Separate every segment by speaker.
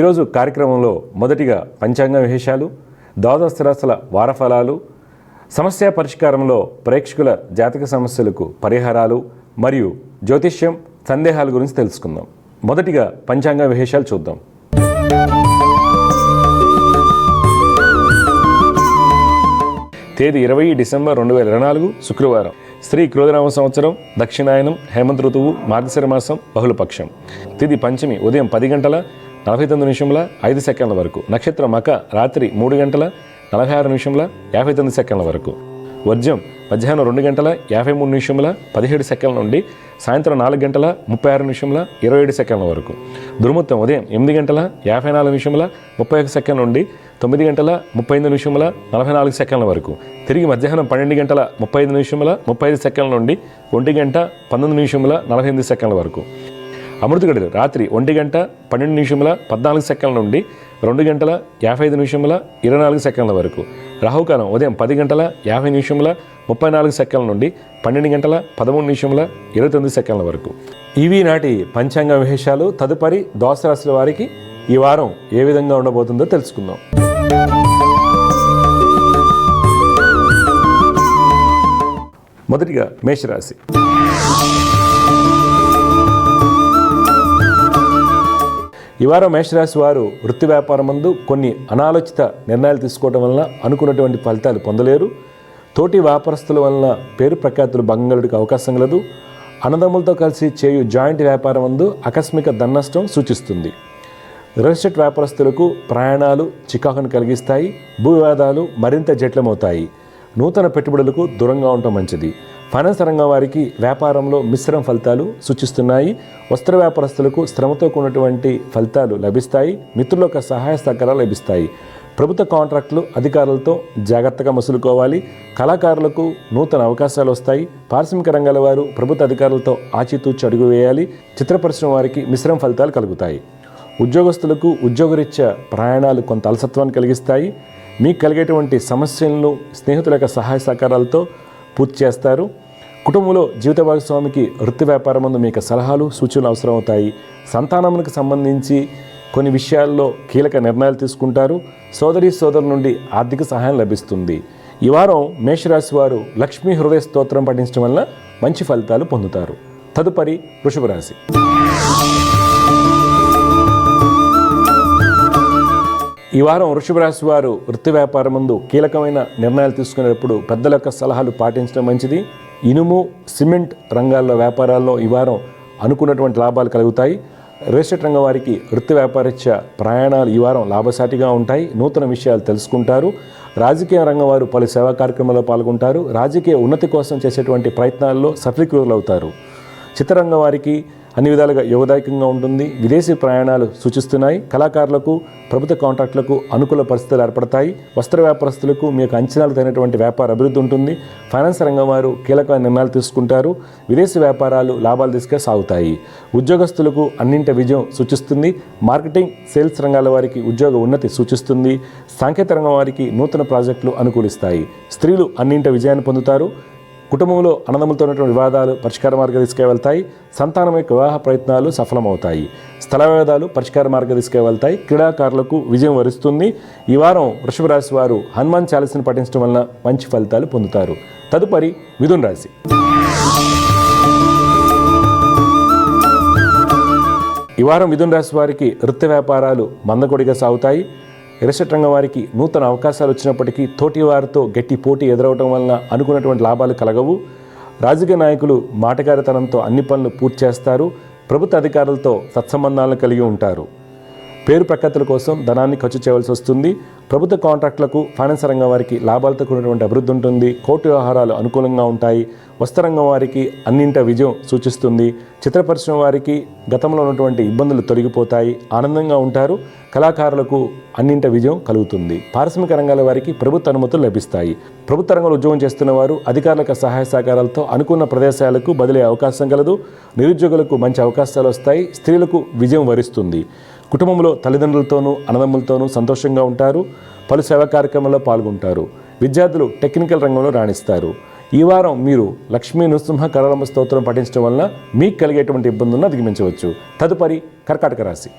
Speaker 1: ఈరోజు కార్యక్రమంలో మొదటిగా పంచాంగ విశేషాలు, ద్వాదశ రాశుల వారఫలాలు, సమస్య పరిష్కారంలో ప్రేక్షకుల జాతక సమస్యలకు పరిహారాలు మరియు జ్యోతిష్యం సందేహాల గురించి తెలుసుకుందాం. మొదటిగా పంచాంగ విశేషాలు చూద్దాం. తేదీ 20 డిసెంబర్ 2024 శుక్రవారం. శ్రీ క్రోధనామ సంవత్సరం, దక్షిణాయనం, హేమంత ఋతువు, మార్గశిర మాసం, బహుళపక్షం. తిథి పంచమి ఉదయం 10:49:05 వరకు. నక్షత్రం మక రాత్రి 3:46:59 వరకు. వర్జం మధ్యాహ్నం 2:53:17 నుండి సాయంత్రం 4:36:27 వరకు. దుర్ముహూర్తం ఉదయం 8:54:31 నుండి 9:35:44 వరకు. తిరిగి మధ్యాహ్నం 12:35:35 నుండి 1:19:48 వరకు. అమృత గడియలు రాత్రి 1:12:14 నుండి 2:55:24 వరకు. రాహుకాలం ఉదయం 10:50:34 నుండి 12:13:29 వరకు. ఇవి నాటి పంచాంగ విశేషాలు. తదుపరి ద్వాదశ రాశుల వారికి ఈ వారం ఏ విధంగా ఉండబోతుందో తెలుసుకుందాం. మొదటిగా మేషరాశి. ఈ వారం మేషరాశి వారు వృత్తి వ్యాపారం నందు కొన్ని అనాలోచిత నిర్ణయాలు తీసుకోవడం వలన అనుకున్నటువంటి ఫలితాలు పొందలేరు. తోటి వ్యాపారస్తుల వలన పేరు ప్రఖ్యాతులు భంగంగలుడికి అవకాశం కలదు. అన్నదమ్ములతో కలిసి చేయు జాయింట్ వ్యాపారం నందు ఆకస్మిక ధననష్టం సూచిస్తుంది. రియల్ ఎస్టేట్ వ్యాపారస్తులకు ప్రయాణాలు చికాకును కలిగిస్తాయి. భూ వివాదాలు మరింత జటిలమవుతాయి. నూతన పెట్టుబడులకు దూరంగా ఉండటం మంచిది. ఫైనాన్స్ రంగం వారికి వ్యాపారంలో మిశ్రమ ఫలితాలు సూచిస్తున్నాయి. వస్త్ర వ్యాపారస్తులకు శ్రమతో కూడినటువంటి ఫలితాలు లభిస్తాయి. మిత్రుల యొక్క సహాయ సహకారాలు లభిస్తాయి. ప్రభుత్వ కాంట్రాక్టులు అధికారులతో జాగ్రత్తగా మసులుకోవాలి. కళాకారులకు నూతన అవకాశాలు వస్తాయి. పారిశ్రామిక రంగాల వారు ప్రభుత్వ అధికారులతో ఆచితూచి అడుగు వేయాలి. చిత్ర పరిశ్రమ వారికి మిశ్రమ ఫలితాలు కలుగుతాయి. ఉద్యోగస్తులకు ఉద్యోగరీత్యా ప్రయాణాలు కొంత అలసత్వాన్ని కలిగిస్తాయి. మీకు కలిగేటువంటి సమస్యలను స్నేహితుల యొక్క సహాయ సహకారాలతో పూర్తి చేస్తారు. కుటుంబంలో జీవిత భాగస్వామికి వృత్తి వ్యాపారం నందు మీకు సలహాలు సూచనలు అవసరం అవుతాయి. సంతానములకు సంబంధించి కొన్ని విషయాల్లో కీలక నిర్ణయాలు తీసుకుంటారు. సోదరుల నుండి ఆర్థిక సహాయం లభిస్తుంది. ఈ వారం మేషరాశి వారు లక్ష్మీ హృదయ స్తోత్రం పఠించడం వల్ల మంచి ఫలితాలు పొందుతారు. తదుపరి వృషభ రాశి. ఈ వారం వృషభ రాశి వారు వృత్తి వ్యాపారం నందు కీలకమైన నిర్ణయాలు తీసుకునేటప్పుడు పెద్దల యొక్క సలహాలు పాటించడం మంచిది. ఇనుము, సిమెంట్ రంగాల్లో వ్యాపారాల్లో ఈ వారం అనుకున్నటువంటి లాభాలు కలుగుతాయి. రియల్ ఎస్టేట్ రంగం వారికి వృత్తి వ్యాపారరీత్యా ప్రయాణాలు ఈ వారం లాభసాటిగా ఉంటాయి. నూతన విషయాలు తెలుసుకుంటారు. రాజకీయ రంగం వారు పలు సేవా కార్యక్రమాల్లో పాల్గొంటారు. రాజకీయ ఉన్నతి కోసం చేసేటువంటి ప్రయత్నాల్లో సఫలీకృతులవుతారు. చిత్రరంగం వారికి అన్ని విధాలుగా యోగదాయకంగా ఉంటుంది. విదేశీ ప్రయాణాలు సూచిస్తున్నాయి. కళాకారులకు ప్రభుత్వ కాంట్రాక్టులకు అనుకూల పరిస్థితులు ఏర్పడతాయి. వస్త్ర వ్యాపారస్తులకు మీకు అంచనాలు తగినటువంటి వ్యాపార అభివృద్ధి ఉంటుంది. ఫైనాన్స్ రంగం వారు కీలకమైన నిర్ణయాలు తీసుకుంటారు. విదేశీ వ్యాపారాలు లాభాలు తీసుకు సాగుతాయి. ఉద్యోగస్తులకు అన్నింటి విజయం సూచిస్తుంది. మార్కెటింగ్, సేల్స్ రంగాల వారికి ఉద్యోగ ఉన్నతి సూచిస్తుంది. సాంకేతిక రంగం వారికి నూతన ప్రాజెక్టులు అనుకూలిస్తాయి. స్త్రీలు అన్నింటి విజయాన్ని పొందుతారు. కుటుంబంలో అన్నదమ్ములతో ఉన్నటువంటి వివాదాలు పరిష్కార మార్గం తీసుకువెళ్తాయి. సంతానం యొక్క వివాహ ప్రయత్నాలు సఫలమవుతాయి. స్థల వివాదాలు పరిష్కార మార్గం తీసుకువెళ్తాయి. క్రీడాకారులకు విజయం వరిస్తుంది. ఈ వారం వృషభ రాశి వారు హనుమాన్ చాలీసాను పఠించడం వలన మంచి ఫలితాలు పొందుతారు. తదుపరి మిథున రాశి. ఈ వారం మిథున రాశి వారికి వృత్తి వ్యాపారాలు మందకొడిగా సాగుతాయి. రియల్ ఎస్టేట్ రంగం వారికి నూతన అవకాశాలు వచ్చినప్పటికీ తోటి వారితో గట్టి పోటీ ఎదురవడం వలన అనుకున్నటువంటి లాభాలు కలగవు. రాజకీయ నాయకులు మాటగారితనంతో అన్ని పనులు పూర్తి చేస్తారు. ప్రభుత్వ అధికారులతో సత్సంబంధాలను కలిగి ఉంటారు. పేరు ప్రఖ్యాతుల కోసం ధనాన్ని ఖర్చు చేయవలసి వస్తుంది. ప్రభుత్వ కాంట్రాక్టులకు ఫైనాన్స్ రంగం వారికి లాభాలతో కూడినటువంటి అభివృద్ధి ఉంటుంది. కోర్టు వ్యవహారాలు అనుకూలంగా ఉంటాయి. వస్త్రరంగం వారికి అన్నింట విజయం సూచిస్తుంది. చిత్ర పరిశ్రమ వారికి గతంలో ఉన్నటువంటి ఇబ్బందులు తొలగిపోతాయి. ఆనందంగా ఉంటారు. కళాకారులకు అన్నింట విజయం కలుగుతుంది. పారిశ్రామిక రంగాల వారికి ప్రభుత్వ అనుమతులు లభిస్తాయి. ప్రభుత్వ రంగంలో ఉద్యోగం చేస్తున్న వారు అధికారుల సహాయ సహకారాలతో అనుకున్న ప్రదేశాలకు బదిలీ అవకాశం కలదు. నిరుద్యోగులకు మంచి అవకాశాలు వస్తాయి. స్త్రీలకు విజయం వరిస్తుంది. కుటుంబంలో తల్లిదండ్రులతోనూ అన్నదమ్ములతోనూ సంతోషంగా ఉంటారు. పలు సేవా కార్యక్రమాల్లో పాల్గొంటారు. విద్యార్థులు టెక్నికల్ రంగంలో రాణిస్తారు. ఈ వారం మీరు లక్ష్మీ నృసింహ కరళంబ స్తోత్రం పఠించడం వలన మీకు కలిగేటువంటి ఇబ్బందులను అధిగమించవచ్చు. తదుపరి కర్కాటక రాశి.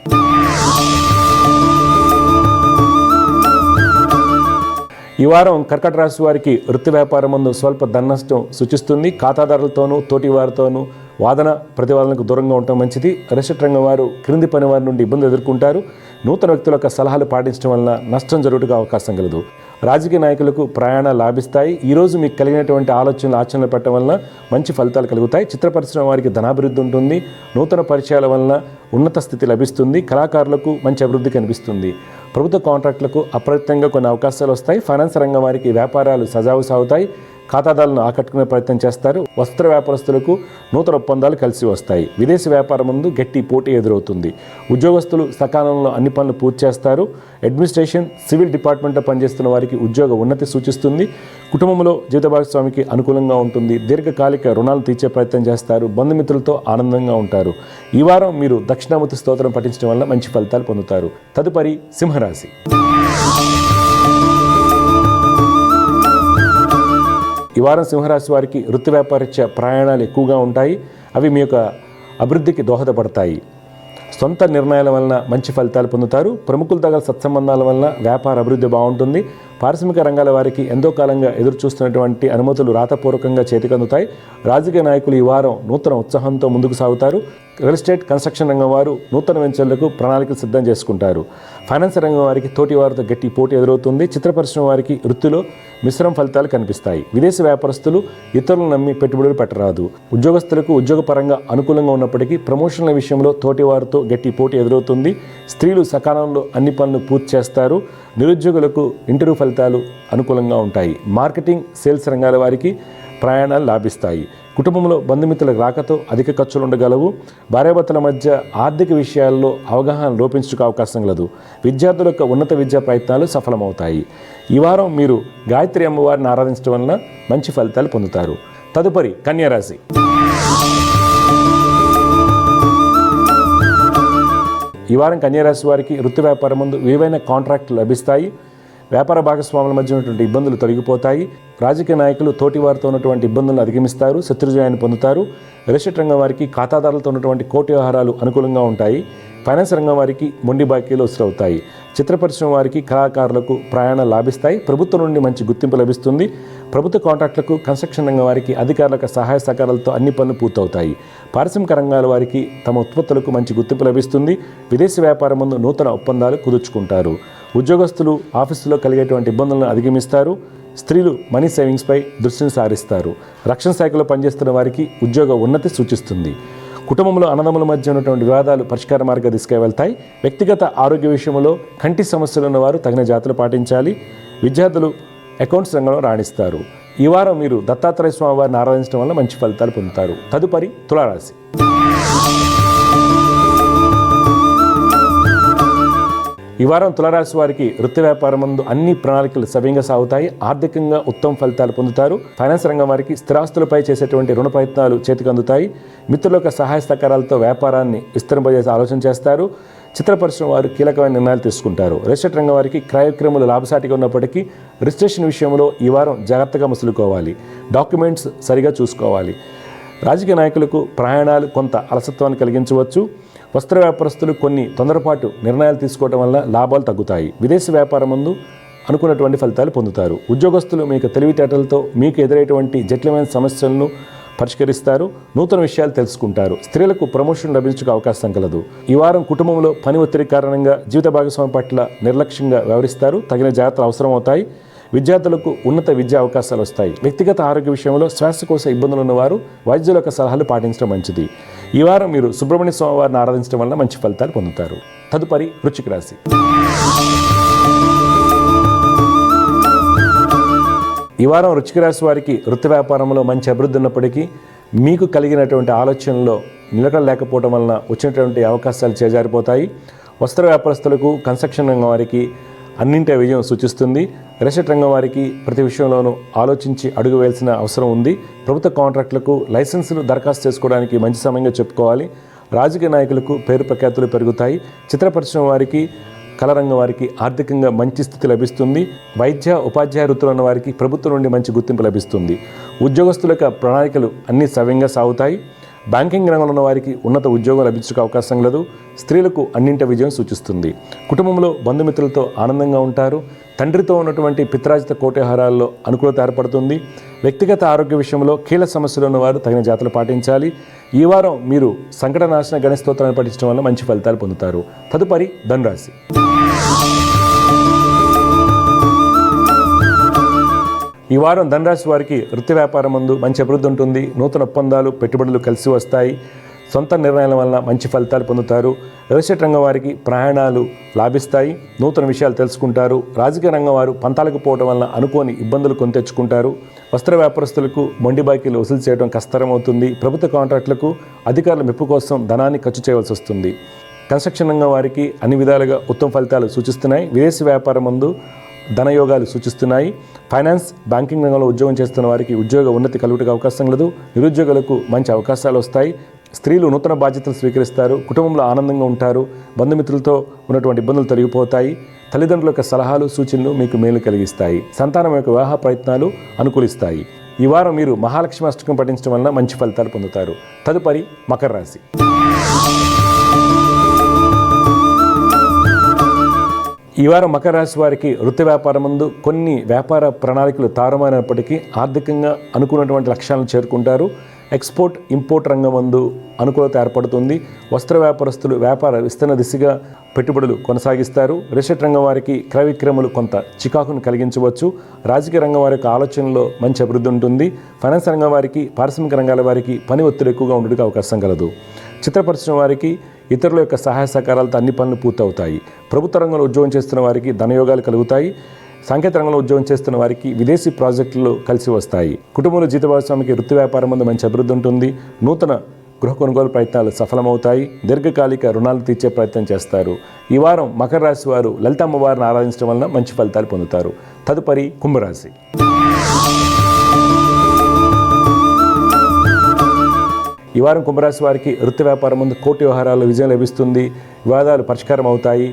Speaker 1: ఈ వారం కర్కట రాశి వారికి వృత్తి వ్యాపారం ముందు స్వల్ప ధననష్టం సూచిస్తుంది. ఖాతాదారులతోనూ తోటి వారితోనూ వాదన ప్రతివాదనకు దూరంగా ఉండటం మంచిది. రిషట్ రంగం వారు క్రింది పని వారి నుండి ఇబ్బందులు ఎదుర్కొంటారు. నూతన వ్యక్తుల యొక్క సలహాలు పాటించడం వలన నష్టం జరుగుటకు అవకాశం కలదు. రాజకీయ నాయకులకు ప్రయాణాలు లాభిస్తాయి. ఈరోజు మీకు కలిగినటువంటి ఆలోచనలు ఆచరణలు పెట్టడం వలన మంచి ఫలితాలు కలుగుతాయి. చిత్ర పరిశ్రమ వారికి ధనాభివృద్ధి ఉంటుంది. నూతన పరిచయాల వలన ఉన్నత స్థితి లభిస్తుంది. కళాకారులకు మంచి అభివృద్ధి కనిపిస్తుంది. ప్రభుత్వ కాంట్రాక్టులకు అప్రయత్నంగా కొన్ని అవకాశాలు వస్తాయి. ఫైనాన్స్ రంగం వారికి వ్యాపారాలు సజావు సాగుతాయి. ఖాతాదారులను ఆకట్టుకునే ప్రయత్నం చేస్తారు. వస్త్ర వ్యాపారస్తులకు నూతన ఒప్పందాలు కలిసి వస్తాయి. విదేశీ వ్యాపారం ముందు గట్టి పోటీ ఎదురవుతుంది. ఉద్యోగస్తులు సకాలంలో అన్ని పనులు పూర్తి చేస్తారు. అడ్మినిస్ట్రేషన్, సివిల్ డిపార్ట్మెంట్లో పనిచేస్తున్న వారికి ఉద్యోగ ఉన్నతి సూచిస్తుంది. కుటుంబంలో జీవిత భాగస్వామికి అనుకూలంగా ఉంటుంది. దీర్ఘకాలిక రుణాలు తీర్చే ప్రయత్నం చేస్తారు. బంధుమిత్రులతో ఆనందంగా ఉంటారు. ఈ వారం మీరు దక్షిణామూర్తి స్తోత్రం పఠించడం వల్ల మంచి ఫలితాలు పొందుతారు. తదుపరి సింహరాశి. ఈ వారం సింహరాశి వారికి వృత్తి వ్యాపారరీత్యా ప్రయాణాలు ఎక్కువగా ఉంటాయి. అవి మీ యొక్క అభివృద్ధికి దోహదపడతాయి. సొంత నిర్ణయాల వలన మంచి ఫలితాలు పొందుతారు. ప్రముఖుల దగ్గర సత్సంబంధాల వలన వ్యాపార అభివృద్ధి బాగుంటుంది. పారిశ్రామిక రంగాల వారికి ఎంతో కాలంగా ఎదురు చూస్తున్నటువంటి అనుమతులు రాతపూర్వకంగా చేతికందుతాయి. రాజకీయ నాయకులు ఈ వారం నూతన ఉత్సాహంతో ముందుకు సాగుతారు. రియల్ ఎస్టేట్, కన్స్ట్రక్షన్ రంగం వారు నూతన వెంచర్లకు ప్రణాళికలు సిద్ధం చేసుకుంటారు. ఫైనాన్స్ రంగం వారికి తోటి వారితో గట్టి పోటీ ఎదురవుతుంది. చిత్ర పరిశ్రమ వారికి వృత్తిలో మిశ్రమ ఫలితాలు కనిపిస్తాయి. విదేశీ వ్యాపారస్తులు ఇతరులను నమ్మి పెట్టుబడులు పెట్టరాదు. ఉద్యోగస్తులకు ఉద్యోగపరంగా అనుకూలంగా ఉన్నప్పటికీ ప్రమోషన్ల విషయంలో తోటి వారితో గట్టి పోటీ ఎదురవుతుంది. స్త్రీలు సకాలంలో అన్ని పనులు పూర్తి చేస్తారు. నిరుద్యోగులకు ఇంటర్వ్యూ ఫలితాలు అనుకూలంగా ఉంటాయి. మార్కెటింగ్, సేల్స్ రంగాల వారికి ప్రయాణాలు లాభిస్తాయి. కుటుంబంలో బంధుమిత్రుల రాకతో అధిక ఖర్చులు ఉండగలవు. భార్యాభర్తల మధ్య ఆర్థిక విషయాల్లో అవగాహన లోపించుకు అవకాశం కలదు. విద్యార్థుల యొక్క ఉన్నత విద్యా ప్రయత్నాలు సఫలమవుతాయి. ఈ వారం మీరు గాయత్రి అమ్మవారిని ఆరాధించడం వలన మంచి ఫలితాలు పొందుతారు. తదుపరి కన్యారాశి. ఈ వారం కన్యారాశి వారికి వృత్తి వ్యాపారం ముందు విలువైన కాంట్రాక్టులు లభిస్తాయి. వ్యాపార భాగస్వాముల మధ్య ఉన్నటువంటి ఇబ్బందులు తొలగిపోతాయి. రాజకీయ నాయకులు తోటి వారితో ఉన్నటువంటి ఇబ్బందులను అధిగమిస్తారు. శత్రుజయాన్ని పొందుతారు. రియల్ ఎస్టేట్ రంగం వారికి ఖాతాదారులతో ఉన్నటువంటి కోటి వ్యవహారాలు అనుకూలంగా ఉంటాయి. ఫైనాన్స్ రంగం వారికి మొండి బాకీలు వసూలవుతాయి. చిత్ర పరిశ్రమ వారికి కళాకారులకు ప్రయాణాలు లాభిస్తాయి. ప్రభుత్వం నుండి మంచి గుర్తింపు లభిస్తుంది. ప్రభుత్వ కాంట్రాక్టులకు, కన్స్ట్రక్షన్ రంగం వారికి అధికారులకు సహాయ సహకారాలతో అన్ని పనులు పూర్తవుతాయి. పారిశ్రామిక రంగాల వారికి తమ ఉత్పత్తులకు మంచి గుర్తింపు లభిస్తుంది. విదేశీ వ్యాపారం ముందు నూతన ఒప్పందాలు కుదుర్చుకుంటారు. ఉద్యోగస్తులు ఆఫీసులో కలిగేటువంటి ఇబ్బందులను అధిగమిస్తారు. స్త్రీలు మనీ సేవింగ్స్పై దృష్టిని సారిస్తారు. రక్షణ శాఖలో పనిచేస్తున్న వారికి ఉద్యోగ ఉన్నతి సూచిస్తుంది. కుటుంబంలో అన్నదమ్ముల మధ్య ఉన్నటువంటి వివాదాలు పరిష్కార మార్గం తీసుకువెళ్తాయి. వ్యక్తిగత ఆరోగ్య విషయంలో కంటి సమస్యలు ఉన్నవారు తగిన జాగ్రత్తలు పాటించాలి. విద్యార్థులు అకౌంట్స్ రంగంలో రాణిస్తారు. ఈ వారం మీరు దత్తాత్రేయ స్వామి వారిని ఆరాధించడం వల్ల మంచి ఫలితాలు పొందుతారు. తదుపరి తులారాశి. ఈ వారం తులారాశి వారికి వృత్తి వ్యాపారం ముందు అన్ని ప్రణాళికలు సవ్యంగా సాగుతాయి. ఆర్థికంగా ఉత్తమ ఫలితాలు పొందుతారు. ఫైనాన్స్ రంగం వారికి స్థిరాస్తులపై చేసేటువంటి రుణ ప్రయత్నాలు చేతికి అందుతాయి. మిత్రుల యొక్క సహాయ సహకారాలతో వ్యాపారాన్ని విస్తరింపజేసే ఆలోచన చేస్తారు. చిత్ర పరిశ్రమ వారు కీలకమైన నిర్ణయాలు తీసుకుంటారు. రియల్ ఎస్టేట్ రంగం వారికి క్రయ విక్రయములు లాభసాటిగా ఉన్నప్పటికీ రిజిస్ట్రేషన్ విషయంలో ఈ వారం జాగ్రత్తగా మసులుకోవాలి. డాక్యుమెంట్స్ సరిగా చూసుకోవాలి. రాజకీయ నాయకులకు ప్రయాణాలు కొంత అలసత్వాన్ని కలిగించవచ్చు. వస్త్ర వ్యాపారస్తులు కొన్ని తొందరపాటు నిర్ణయాలు తీసుకోవడం వల్ల లాభాలు తగ్గుతాయి. విదేశీ వ్యాపారం ముందు అనుకున్నటువంటి ఫలితాలు పొందుతారు. ఉద్యోగస్తులు మీకు తెలివితేటలతో మీకు ఎదురైనటువంటి జటిలమైన సమస్యలను పరిష్కరిస్తారు. నూతన విషయాలు తెలుసుకుంటారు. స్త్రీలకు ప్రమోషన్ లభించక అవకాశం కలదు. ఈ వారం కుటుంబంలో పని ఒత్తిడి కారణంగా జీవిత భాగస్వామి పట్ల నిర్లక్ష్యంగా వ్యవహరిస్తారు. తగిన జాగ్రత్తలు అవసరం అవుతాయి. విద్యార్థులకు ఉన్నత విద్యా అవకాశాలు వస్తాయి. వ్యక్తిగత ఆరోగ్య విషయంలో శ్వాసకోశ ఇబ్బందులు ఉన్నవారు వైద్యుల యొక్క సలహాలు పాటించడం మంచిది. ఈ వారం మీరు సుబ్రహ్మణ్య స్వామి వారిని ఆరాధించడం వల్ల మంచి ఫలితాలు పొందుతారు. తదుపరి వృశ్చిక రాశి. ఈ వారం వృశ్చిక రాశి వారికి వృత్తి వ్యాపారంలో మంచి అభివృద్ధి ఉన్నప్పటికీ మీకు కలిగినటువంటి ఆలోచనలో నిలకడ లేకపోవడం వలన వచ్చినటువంటి అవకాశాలు చేజారిపోతాయి. వస్త్ర వ్యాపారస్తులకు, కన్స్ట్రక్షన్ రంగం వారికి అన్నింటి విజయం సూచిస్తుంది. రియల్ ఎస్టేట్ రంగం వారికి ప్రతి విషయంలోనూ ఆలోచించి అడుగు వేయాల్సిన అవసరం ఉంది. ప్రభుత్వ కాంట్రాక్టులకు లైసెన్సులు దరఖాస్తు చేసుకోవడానికి మంచి సమయంగా చెప్పుకోవాలి. రాజకీయ నాయకులకు పేరు ప్రఖ్యాతులు పెరుగుతాయి. చిత్ర పరిశ్రమ వారికి, కళరంగం వారికి ఆర్థికంగా మంచి స్థితి లభిస్తుంది. వైద్య, ఉపాధ్యాయ వృత్తులు ఉన్న వారికి ప్రభుత్వం నుండి మంచి గుర్తింపు లభిస్తుంది. ఉద్యోగస్తుల యొక్క ప్రణాళికలు అన్ని సవ్యంగా సాగుతాయి. బ్యాంకింగ్ రంగంలో ఉన్న వారికి ఉన్నత ఉద్యోగం లభించే అవకాశం లేదు. స్త్రీలకు అన్నింటి విజయం సూచిస్తుంది. కుటుంబంలో బంధుమిత్రులతో ఆనందంగా ఉంటారు. తండ్రితో ఉన్నటువంటి పిత్రాజిత కోటహారాల్లో అనుకూలత ఏర్పడుతుంది. వ్యక్తిగత ఆరోగ్య విషయంలో కీలక సమస్యలు ఉన్నవారు తగిన జాగ్రత్తలు పాటించాలి. ఈ వారం మీరు సంకటనాశన గణేశ స్తోత్రాన్ని పఠించడం వల్ల మంచి ఫలితాలు పొందుతారు. తదుపరి ధనురాశి. ఈ వారం ధనురాశి వారికి వృత్తి వ్యాపారం ముందు మంచి అభివృద్ధి ఉంటుంది. నూతన ఒప్పందాలు, పెట్టుబడులు కలిసి వస్తాయి. సొంత నిర్ణయాల వల్ల మంచి ఫలితాలు పొందుతారు. రియల్ ఎస్టేట్ రంగం వారికి ప్రయాణాలు లాభిస్తాయి. నూతన విషయాలు తెలుసుకుంటారు. రాజకీయ రంగం వారు పంతాలకు పోవడం వల్ల అనుకోని ఇబ్బందులు కొని తెచ్చుకుంటారు. వస్త్ర వ్యాపారస్తులకు మొండి బాకీలు వసూలు చేయడం కష్టతరం అవుతుంది. ప్రభుత్వ కాంట్రాక్టులకు అధికారుల మెప్పు కోసం ధనాన్ని ఖర్చు చేయవలసి వస్తుంది. కన్స్ట్రక్షన్ రంగం వారికి అన్ని విధాలుగా ఉత్తమ ఫలితాలు సూచిస్తున్నాయి. విదేశీ వ్యాపారం ముందు ధనయోగాలు సూచిస్తున్నాయి. ఫైనాన్స్, బ్యాంకింగ్ రంగంలో ఉద్యోగం చేస్తున్న వారికి ఉద్యోగ ఉన్నతి కలుగుటకు అవకాశం లేదు. నిరుద్యోగులకు మంచి అవకాశాలు వస్తాయి. స్త్రీలు నూతన బాధ్యతలు స్వీకరిస్తారు. కుటుంబంలో ఆనందంగా ఉంటారు. బంధుమిత్రులతో ఉన్నటువంటి ఇబ్బందులు తొలగిపోతాయి. తల్లిదండ్రుల యొక్క సలహాలు, సూచనలు మీకు మేలు కలిగిస్తాయి. సంతానం యొక్క వివాహ ప్రయత్నాలు అనుకూలిస్తాయి. ఈ వారం మీరు మహాలక్ష్మి అష్టకం పఠించడం వలన మంచి ఫలితాలు పొందుతారు. తదుపరి మకర రాశి. ఈ వారం మకర రాశి వారికి వృత్తి వ్యాపారం ముందు కొన్ని వ్యాపార ప్రణాళికలు తారుమారైనప్పటికీ ఆర్థికంగా అనుకున్నటువంటి లక్ష్యాలను చేరుకుంటారు. ఎక్స్పోర్ట్, ఇంపోర్ట్ రంగం ముందు అనుకూలత ఏర్పడుతుంది. వస్త్ర వ్యాపారస్తులు వ్యాపార విస్తరణ దిశగా పెట్టుబడులు కొనసాగిస్తారు. రియల్ ఎస్టేట్ రంగం వారికి క్రయ విక్రయములు కొంత చికాకును కలిగించవచ్చు. రాజకీయ రంగం వారి యొక్క ఆలోచనలో మంచి అభివృద్ధి ఉంటుంది. ఫైనాన్స్ రంగం వారికి, పారిశ్రామిక రంగాల వారికి పని ఒత్తిడి ఎక్కువగా ఉండడానికి అవకాశం కలదు. చిత్ర పరిశ్రమ వారికి ఇతరుల యొక్క సహాయ సహకారాలతో అన్ని పనులు పూర్తవుతాయి. ప్రభుత్వ రంగంలో ఉద్యోగం చేస్తున్న వారికి ధనయోగాలు కలుగుతాయి. సాంకేతిక రంగంలో ఉద్యోగం చేస్తున్న వారికి విదేశీ ప్రాజెక్టులు కలిసి వస్తాయి. కుటుంబంలో జీత భాగస్వామికి వృత్తి వ్యాపారం ముందు మంచి అభివృద్ధి ఉంటుంది. నూతన గృహ కొనుగోలు ప్రయత్నాలు సఫలమవుతాయి. దీర్ఘకాలిక రుణాలు తీర్చే ప్రయత్నం చేస్తారు. ఈ వారం మకర రాశి వారు లలిత అమ్మవారిని ఆరాధించడం వలన మంచి ఫలితాలు పొందుతారు. తదుపరి కుంభరాశి. ఈ వారం కుంభరాశి వారికి వృత్తి వ్యాపారం ముందు కోర్టు వ్యవహారాల్లో విజయం లభిస్తుంది. వివాదాలు పరిష్కారం అవుతాయి.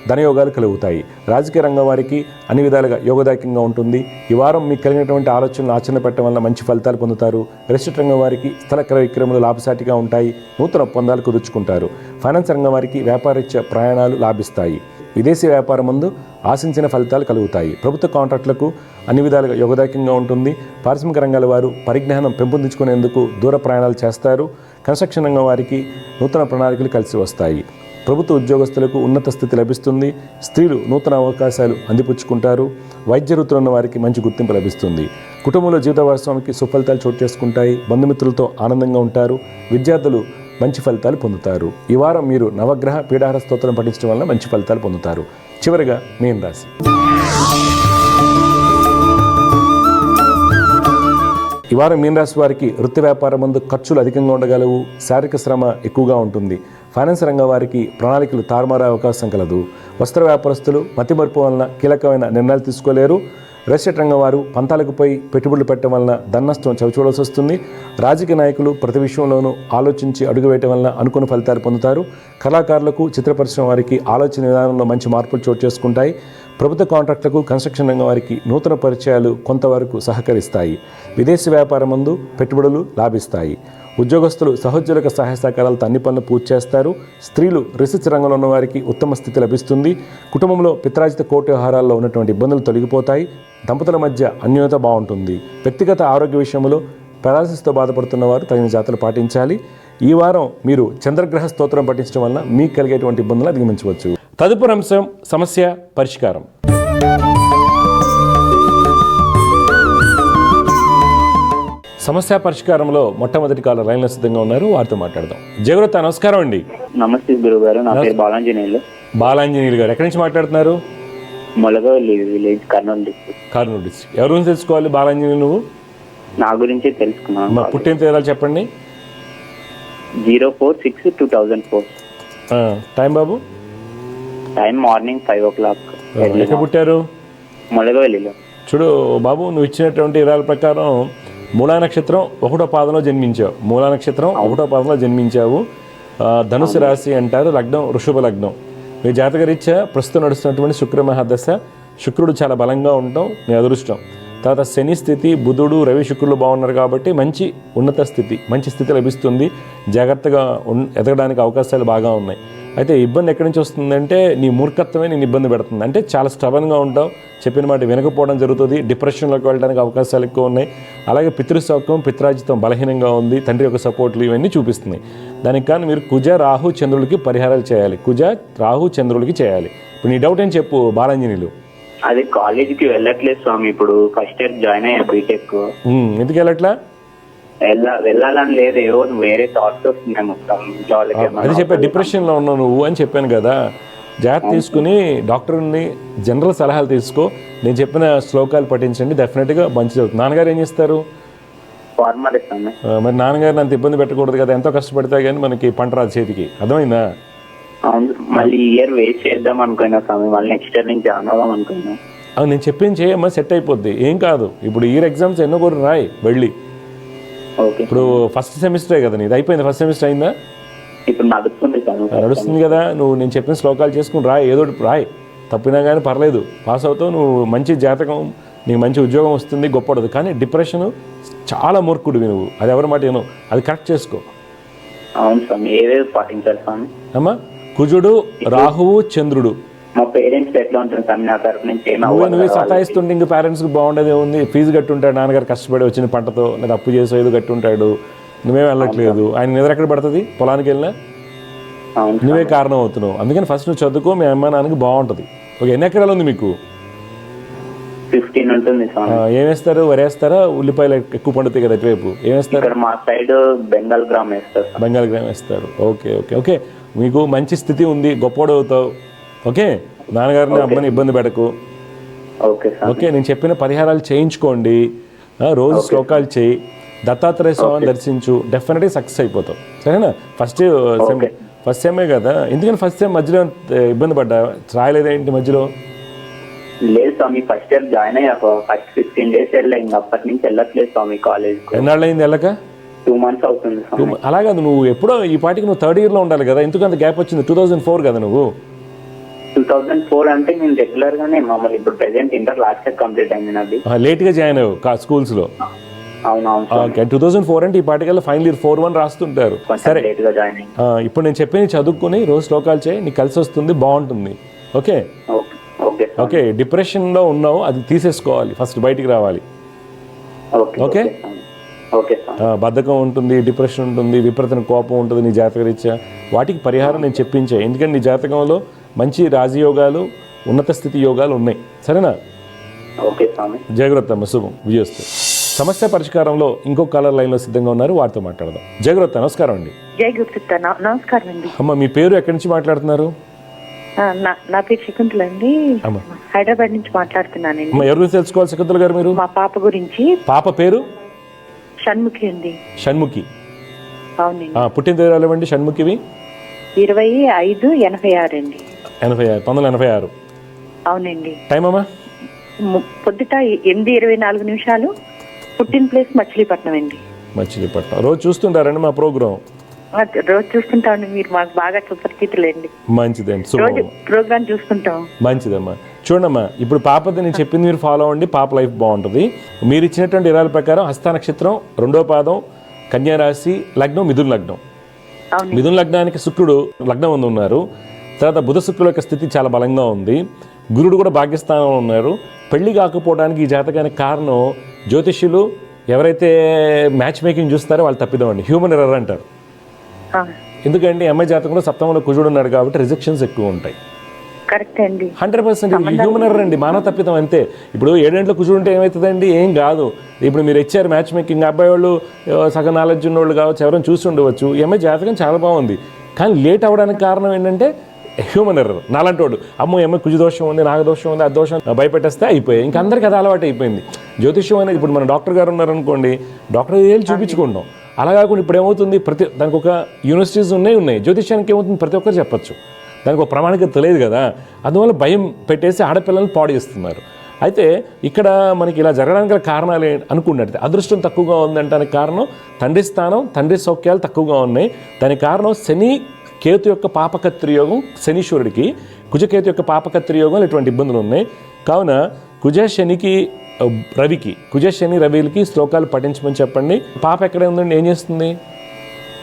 Speaker 1: ధనయోగాలు కలుగుతాయి. రాజకీయ రంగం వారికి అన్ని విధాలుగా యోగదాయకంగా ఉంటుంది. ఈ వారం మీకు కలిగినటువంటి ఆలోచనలు ఆచరణ పెట్టడం వల్ల మంచి ఫలితాలు పొందుతారు. రియల్ ఎస్టేట్ రంగం వారికి స్థల క్రయ విక్రయములు లాభసాటిగా ఉంటాయి. నూతన ఒప్పందాలు కుదుర్చుకుంటారు. ఫైనాన్స్ రంగం వారికి వ్యాపారరీత్యా ప్రయాణాలు లాభిస్తాయి. విదేశీ వ్యాపారం ముందు ఆశించిన ఫలితాలు కలుగుతాయి. ప్రభుత్వ కాంట్రాక్టులకు అన్ని విధాలుగా యోగదాయకంగా ఉంటుంది. పారిశ్రామిక రంగాల వారు పరిజ్ఞానం పెంపొందించుకునేందుకు దూర ప్రయాణాలు చేస్తారు. కన్స్ట్రక్షన్ రంగం వారికి నూతన ప్రణాళికలు కలిసి వస్తాయి. ప్రభుత్వ ఉద్యోగస్తులకు ఉన్నత స్థితి లభిస్తుంది. స్త్రీలు నూతన అవకాశాలు అందిపుచ్చుకుంటారు. వైద్య వృత్తులు ఉన్న వారికి మంచి గుర్తింపు లభిస్తుంది. కుటుంబంలో జీవిత భాగస్వామికి సుఫలితాలు చోటు చేసుకుంటాయి. బంధుమిత్రులతో ఆనందంగా ఉంటారు. విద్యార్థులు మంచి ఫలితాలు పొందుతారు. ఈ వారం మీరు నవగ్రహ పీఠాహార స్తోత్రం పఠించడం వల్ల మంచి ఫలితాలు పొందుతారు. చివరిగా మీన రాశి. ఈ వారం మీన రాశి వారికి వృత్తి వ్యాపారం ముందు ఖర్చులు అధికంగా ఉండగలవు. శారీరక శ్రమ ఎక్కువగా ఉంటుంది. ఫైనాన్స్ రంగం వారికి ప్రణాళికలు తారుమారే అవకాశం కలదు. వస్త్ర వ్యాపారస్తులు మతిమరుపు వలన కీలకమైన నిర్ణయాలు తీసుకోలేరు. రియల్ ఎస్టేట్ రంగం వారు పంతాలకు పోయి పెట్టుబడులు పెట్టడం వలన ధననష్టం చవిచూడాల్సి వస్తుంది. రాజకీయ నాయకులు ప్రతి విషయంలోనూ ఆలోచించి అడుగు వేయడం వలన అనుకున్న ఫలితాలు పొందుతారు. కళాకారులకు, చిత్ర పరిశ్రమ వారికి ఆలోచన విధానంలో మంచి మార్పులు చోటు చేసుకుంటాయి. ప్రభుత్వ కాంట్రాక్టులకు, కన్స్ట్రక్షన్ రంగం వారికి నూతన పరిచయాలు కొంతవరకు సహకరిస్తాయి. విదేశీ వ్యాపారం ముందు పెట్టుబడులు లాభిస్తాయి. ఉద్యోగస్తులు సహోద్యోగుల సహాయ సహకారాలతో అన్ని పనులు పూర్తి చేస్తారు. స్త్రీలు రీసెర్చ్ రంగంలో ఉన్న వారికి ఉత్తమ స్థితి లభిస్తుంది. కుటుంబంలో పిత్రాజిత కోర్టు వ్యవహారాల్లో ఉన్నటువంటి ఇబ్బందులు తొలగిపోతాయి. దంపతుల మధ్య అన్యోన్యత బాగుంటుంది. వ్యక్తిగత ఆరోగ్య విషయంలో పెరాలసిస్తో బాధపడుతున్న వారు తగిన జాగ్రత్తలు పాటించాలి. ఈ వారం మీరు చంద్రగ్రహ స్తోత్రం పఠించడం వలన మీకు కలిగేటువంటి ఇబ్బందులు అధిగమించవచ్చు. తదుపరి అంశం సమస్య పరిష్కారం. సమస్య పరిష్కారంలో మొట్టమొదటి కాలం లైన్లో సిద్ధంగా ఉన్నారు. వారితో మాట్లాడదాం. జయవ్రత, నమస్కారం అండి.
Speaker 2: నమస్తే గురువు గారు, నా పేరు బాలాంజనేయులు.
Speaker 1: బాలాంజనేయులు గారు, ఎక్కడి నుంచి మాట్లాడుతున్నారు?
Speaker 2: Molagavalli village, Kurnool district.
Speaker 1: Kurnool district. ఎవరి గురించి తెలుసుకోవాలి బాలాంజనేయులు? నువ్వు
Speaker 2: నా గురించి తెలుసుకున్నాను.
Speaker 1: మా పుట్టిన తేదీలు చెప్పండి.
Speaker 2: 04/6/2004.
Speaker 1: టైం బాబు?
Speaker 2: Time morning 5 o'clock.
Speaker 1: ఎక్కడ పుట్టారు?
Speaker 2: మొలగవల్లిలో.
Speaker 1: చూడు బాబు, నువ్వు ఇచ్చినటువంటి వివరాల ప్రకారం మూలా నక్షత్రం 1వ పాదంలో జన్మించావు. మూలా నక్షత్రం 1వ పాదంలో జన్మించావు. ధనుసు రాశి అంటారు. లగ్నం వృషభ లగ్నం. మీ జాతక రీత్యా ప్రస్తుతం నడుస్తున్నటువంటి శుక్ర మహాదశ. శుక్రుడు చాలా బలంగా ఉండటం మీ అదృష్టం. తర్వాత శని స్థితి, బుధుడు, రవి, శుక్రులు బాగున్నారు కాబట్టి మంచి ఉన్నత స్థితి, మంచి స్థితి లభిస్తుంది. జాగ్రత్తగా ఎదగడానికి అవకాశాలు బాగా ఉన్నాయి. అయితే ఇబ్బంది ఎక్కడి నుంచి వస్తుందంటే నీ మూర్ఖత్వమే నేను ఇబ్బంది పెడుతుంది. అంటే చాలా స్టబన్గా ఉంటావు, చెప్పిన మాట వినకపోవడం జరుగుతుంది, డిప్రెషన్లోకి వెళ్ళడానికి అవకాశాలు ఎక్కువ ఉన్నాయి. అలాగే పితృసౌఖ్యం, పిత్రాజితం బలహీనంగా ఉంది, తండ్రి యొక్క సపోర్ట్లు ఇవన్నీ చూపిస్తున్నాయి. దానికి కానీ మీరు కుజ, రాహు, చంద్రులకి పరిహారాలు చేయాలి. కుజ, రాహు, చంద్రులకి చేయాలి. ఇప్పుడు నీ డౌట్ ఏం చెప్పు బాలాంజనేయులు.
Speaker 2: అది కాలేజీకి వెళ్ళట్లేదు స్వామి. ఇప్పుడు ఫస్ట్ ఇయర్ జాయిన్ అయ్యా బీటెక్.
Speaker 1: ఎందుకు వెళ్ళట్లా?
Speaker 2: వెళ్ళాలని లేదు, ఏవో వేరే థాట్స్ వస్తున్నాయి మొత్తం.
Speaker 1: అది చెప్పా, డిప్రెషన్లో ఉన్నావు నువ్వు అని చెప్పాను కదా. జాగ్రత్త తీసుకుని డాక్టర్ని జనరల్ సలహాలు తీసుకో. నేను చెప్పిన శ్లోకాలు పఠించండి, డెఫినెట్గా మంచిది అవుతుంది. నాన్నగారు ఏం చేస్తారు?
Speaker 2: ఫార్మర్ ఇస్తాను.
Speaker 1: మరి నాన్నగారిని అంత ఇబ్బంది పెట్టకూడదు కదా, ఎంతో కష్టపడితే కానీ మనకి పంట రాదు చేతికి, అర్థమైందా?
Speaker 2: అవును, మళ్ళీ ఇయర్ వేస్ట్ చేద్దాం అనుకున్నా స్వామి, మళ్ళీ నెక్స్ట్ ఇయర్ నుంచి జాయిన్ అవుదాం అనుకున్నా.
Speaker 1: అవును, నేను చెప్పింది చేయమ్మా, సెట్ అయిపోద్ది, ఏం కాదు. ఇప్పుడు ఇయర్ ఎగ్జామ్స్ ఎన్నో కూడా రాయి వెళ్ళి.
Speaker 2: ఓకే.
Speaker 1: ఇప్పుడు ఫస్ట్ సెమిస్టరే కదా నీది, అయిపోయింది. ఫస్ట్ సెమిస్టర్ అయిందా?
Speaker 2: ఇప్పుడు నడుస్తుంది
Speaker 1: నడుస్తుంది కదా. నువ్వు నేను చెప్పిన శ్లోకాలు చేసుకుని రాయి, ఏదో రాయి, తప్పినా కానీ పర్లేదు, పాస్ అవుతావు. నువ్వు మంచి జాతకం, నీకు మంచి ఉద్యోగం వస్తుంది, గొప్పడదు. కానీ డిప్రెషన్ చాలా మూర్ఖుడివి నువ్వు, అది ఎవరి మాట ఏమో, అది కరెక్ట్ చేసుకో.
Speaker 2: అవును స్వామి, ఏవేవి పాటించాలి స్వామి?
Speaker 1: అమ్మా, కుజుడు, రాహువు, చంద్రుడు.
Speaker 2: మా పేరెంట్స్ ఎట్లా ఉంటుంది స్వామి? నా తరఫు నుంచి
Speaker 1: నువ్వే సతాయిస్తుంటే ఇంక పేరెంట్స్కి బాగుండేది ఉంది. ఫీజు కట్టుంటాడు నాన్నగారు కష్టపడి వచ్చిన పంటతో, లేదా అప్పు చేసి ఏదో కట్టుంటాడు, నువ్వే వెళ్ళట్లేదు. ఆయన నిద్ర ఎక్కడ పడుతుంది? పొలానికి వెళ్ళినా నువ్వే కారణం అవుతున్నావు. అందుకని ఫస్ట్ నువ్వు చదువుకో, మీ అమ్మ నాన్నకి బాగుంటుంది. ఓకే, ఎన్ని ఎకరాలు ఉంది మీకు?
Speaker 2: 15 ఉంటుంది స్వామి.
Speaker 1: ఏమేస్తారు? వరేస్తారా? ఉల్లిపాయలు ఎక్కువ పండుతాయి కదా ఇటువైపు, ఏమేస్తారు?
Speaker 2: మా సైడ్ బెంగాల్ గ్రామ్ వేస్తారు.
Speaker 1: బెంగాల్ గ్రామ్ వేస్తారు. ఓకే ఓకే ఓకే, మీకు మంచి స్థితి ఉంది, గొప్పోడు అవుతావు. ఓకే, నాన్నగారిని అమ్మని ఇబ్బంది పెట్టకు. ఓకే, నేను చెప్పిన పరిహారాలు చేయించుకోండి, రోజు శ్లోకాలు చేయి, దత్తాత్రేయ స్వామిని దర్శించు, డెఫినెట్గా సక్సెస్ అయిపోతావు. సరేనా? ఫస్ట్ సెమ్మే కదా, ఎందుకని ఫస్ట్ సెమ్ మధ్యలో ఇబ్బంది పడ్డా? రాయలేదేంటి మధ్యలో?
Speaker 2: లేదు స్వామి, ఫస్ట్ ఇయర్ జాయిన్ అయ్యాక ఫస్ట్ 15 days వెళ్ళా, ఇంకా అప్పటి నుంచి వెళ్ళట్లేదు స్వామి కాలేజ్.
Speaker 1: ఎన్నాళ్ళు అయింది వెళ్ళక?
Speaker 2: 2 months అవుతుంది స్వామి.
Speaker 1: అలాగా నువ్వు ఎప్పుడో ఈ పాటికి నువ్వు థర్డ్ ఇయర్లో ఉండాలి కదా, ఎందుకు అంత గ్యాప్ వచ్చింది? 2004 కదా నువ్వు?
Speaker 2: 2004 అంటే నేను రెగ్యులర్ గానే మామూలు, ఇప్పుడు present inter last year complete అయింది నాది.
Speaker 1: లేట్గా జాయిన్ అయ్యావు స్కూల్స్లో?
Speaker 2: అవునవును.
Speaker 1: ఓకే, 2004 అంటే ఈ పాటికల్లా ఫైనల్ ఇయర్ 4-1 రాస్తుంటారు. సరే, ఇప్పుడు నేను చెప్పి చదువుకుని రోజు శ్లోకాలు చేయి, నీకు కలిసి వస్తుంది, బాగుంటుంది. ఓకే ఓకే, డిప్రెషన్లో ఉన్నావు, అది తీసేసుకోవాలి, ఫస్ట్ బయటికి రావాలి. ఓకే, బద్ధకం ఉంటుంది, డిప్రెషన్ ఉంటుంది, విపరీతమైన కోపం ఉంటుంది నీ జాతకరీత్యా. వాటికి పరిహారం నేను చెప్పించా, ఎందుకంటే నీ జాతకంలో మంచి రాజయోగాలు, ఉన్నత స్థితి యోగాలు ఉన్నాయి. సరేనా? జాగ్రత్త అమ్మ, శుభం, విజయస్తు. సమస్య పరిష్కారంలో ఇంకొక కాలర్ లైన్లో సిద్ధంగా ఉన్నారు, వారితో మాట్లాడదాం. జయగుప్త, నమస్కారం అండి.
Speaker 3: నమస్కారం అండి.
Speaker 1: అమ్మ, మీ పేరు ఎక్కడి నుంచి మాట్లాడుతున్నారు?
Speaker 3: నా పేరు శకుంతల అండి, హైదరాబాద్ నుంచి మాట్లాడుతున్నానండి.
Speaker 1: ఎవరి గురించి తెలుసుకోవాలి శకుంతల గారు మీరు?
Speaker 3: మా పాప గురించి.
Speaker 1: పాప పేరు?
Speaker 3: షణ్ముఖి అండి.
Speaker 1: షణ్ముఖి,
Speaker 3: అవునండి.
Speaker 1: పుట్టిన తేదీలు ఇవ్వండి షణ్ముఖివి.
Speaker 3: 25/5/86 అండి.
Speaker 1: 1986.
Speaker 3: అవునండి.
Speaker 1: టైం అమ్మా?
Speaker 3: పొద్దుట 8:24. పుట్టిన ప్లేస్ మచిలీపట్నం అండి.
Speaker 1: మచిలీపట్నం. రోజు చూస్తుంటారండి మా ప్రోగ్రామ్?
Speaker 3: రోజు చూస్తుంటామండి, మీరు మాకు బాగా సుపరిచితులండి.
Speaker 1: మంచిదండి,
Speaker 3: రోజు ప్రోగ్రామ్ చూస్తుంటాం.
Speaker 1: మంచిదమ్మా. చూడమ్మా, ఇప్పుడు పాపది నేను చెప్పింది మీరు ఫాలో అవ్వండి, పాప లైఫ్ బాగుంటుంది. మీరు ఇచ్చినటువంటి ఇరాల ప్రకారం హస్త నక్షత్రం, 2వ పాదం, కన్యా రాశి, లగ్నం మిథున లగ్నం. మిథున లగ్నానికి శుక్రుడు లగ్నం ఉన్నారు. తర్వాత బుధ శుక్రుల యొక్క స్థితి చాలా బలంగా ఉంది. గురుడు కూడా భాగ్యస్థానంలో ఉన్నారు. పెళ్లి కాకపోవడానికి ఈ జాతకానికి కారణం జ్యోతిష్యులు ఎవరైతే మ్యాచ్ మేకింగ్ చూస్తారో వాళ్ళు తప్పిదమండి, హ్యూమన్ ఎర్రర్ అంటారు. ఎందుకంటే అమ్మాయి జాతకంలో సప్తమంలో కుజుడు ఉన్నాడు కాబట్టి రిజెక్షన్స్ ఎక్కువ ఉంటాయి.
Speaker 3: కరెక్ట్ అండి,
Speaker 1: 100% హ్యూమన్ ఎర్రర్ అండి, మానవ తప్పిదం అంతే. ఇప్పుడు 7 కుజుడు ఉంటే ఏమవుతుందండి? ఏం కాదు. ఇప్పుడు మీరు ఇచ్చారు మ్యాచ్ మేకింగ్, అబ్బాయి వాళ్ళు సగం నాలెడ్జ్ ఉన్నోళ్ళు కావచ్చు, ఎవరైనా చూసి ఉండవచ్చు. ఈ అమ్మాయి జాతకం చాలా బాగుంది, కానీ లేట్ అవ్వడానికి కారణం ఏంటంటే హ్యూమన్ ఎర్రర్. నాలంటోడు అమ్మో అమ్మాయి కుజు దోషం ఉంది, నాగ దోషం ఉంది, ఆ దోషం భయపెట్టేస్తే అయిపోయాయి. ఇంకా అందరికీ అది అలవాటు అయిపోయింది. జ్యోతిష్యం అనేది ఇప్పుడు మన డాక్టర్ గారు ఉన్నారనుకోండి, డాక్టర్ ఏళ్ళు చూపించుకుంటాం. అలా కాకుండా ఇప్పుడు ఏమవుతుంది, దానికి ఒక యూనివర్సిటీస్ ఉన్నాయి. జ్యోతిష్యానికి ఏమవుతుంది, ప్రతి ఒక్కరు చెప్పచ్చు, దానికి ఒక ప్రామాణికత తెలియదు కదా. అందువల్ల భయం పెట్టేసి ఆడపిల్లల్ని పాడు చేస్తున్నారు. అయితే ఇక్కడ మనకి ఇలా జరగడానికి గల కారణాలు అనుకున్నట్టు అదృష్టం తక్కువగా ఉందంటానికి కారణం తండ్రి స్థానం, తండ్రి సౌఖ్యాలు తక్కువగా ఉన్నాయి. దానికి కారణం శని కేతు యొక్క పాపకత్రి యోగం, శనీశ్వరుడికి కుజకేతు యొక్క పాపకత్రి యోగం, ఇటువంటి ఇబ్బందులు ఉన్నాయి. కావున కుజ శనికి రవికి కుజశని రవికి శ్లోకాలు పఠించమని చెప్పండి. పాప ఎక్కడే ఉందండి, ఏం చేస్తుంది?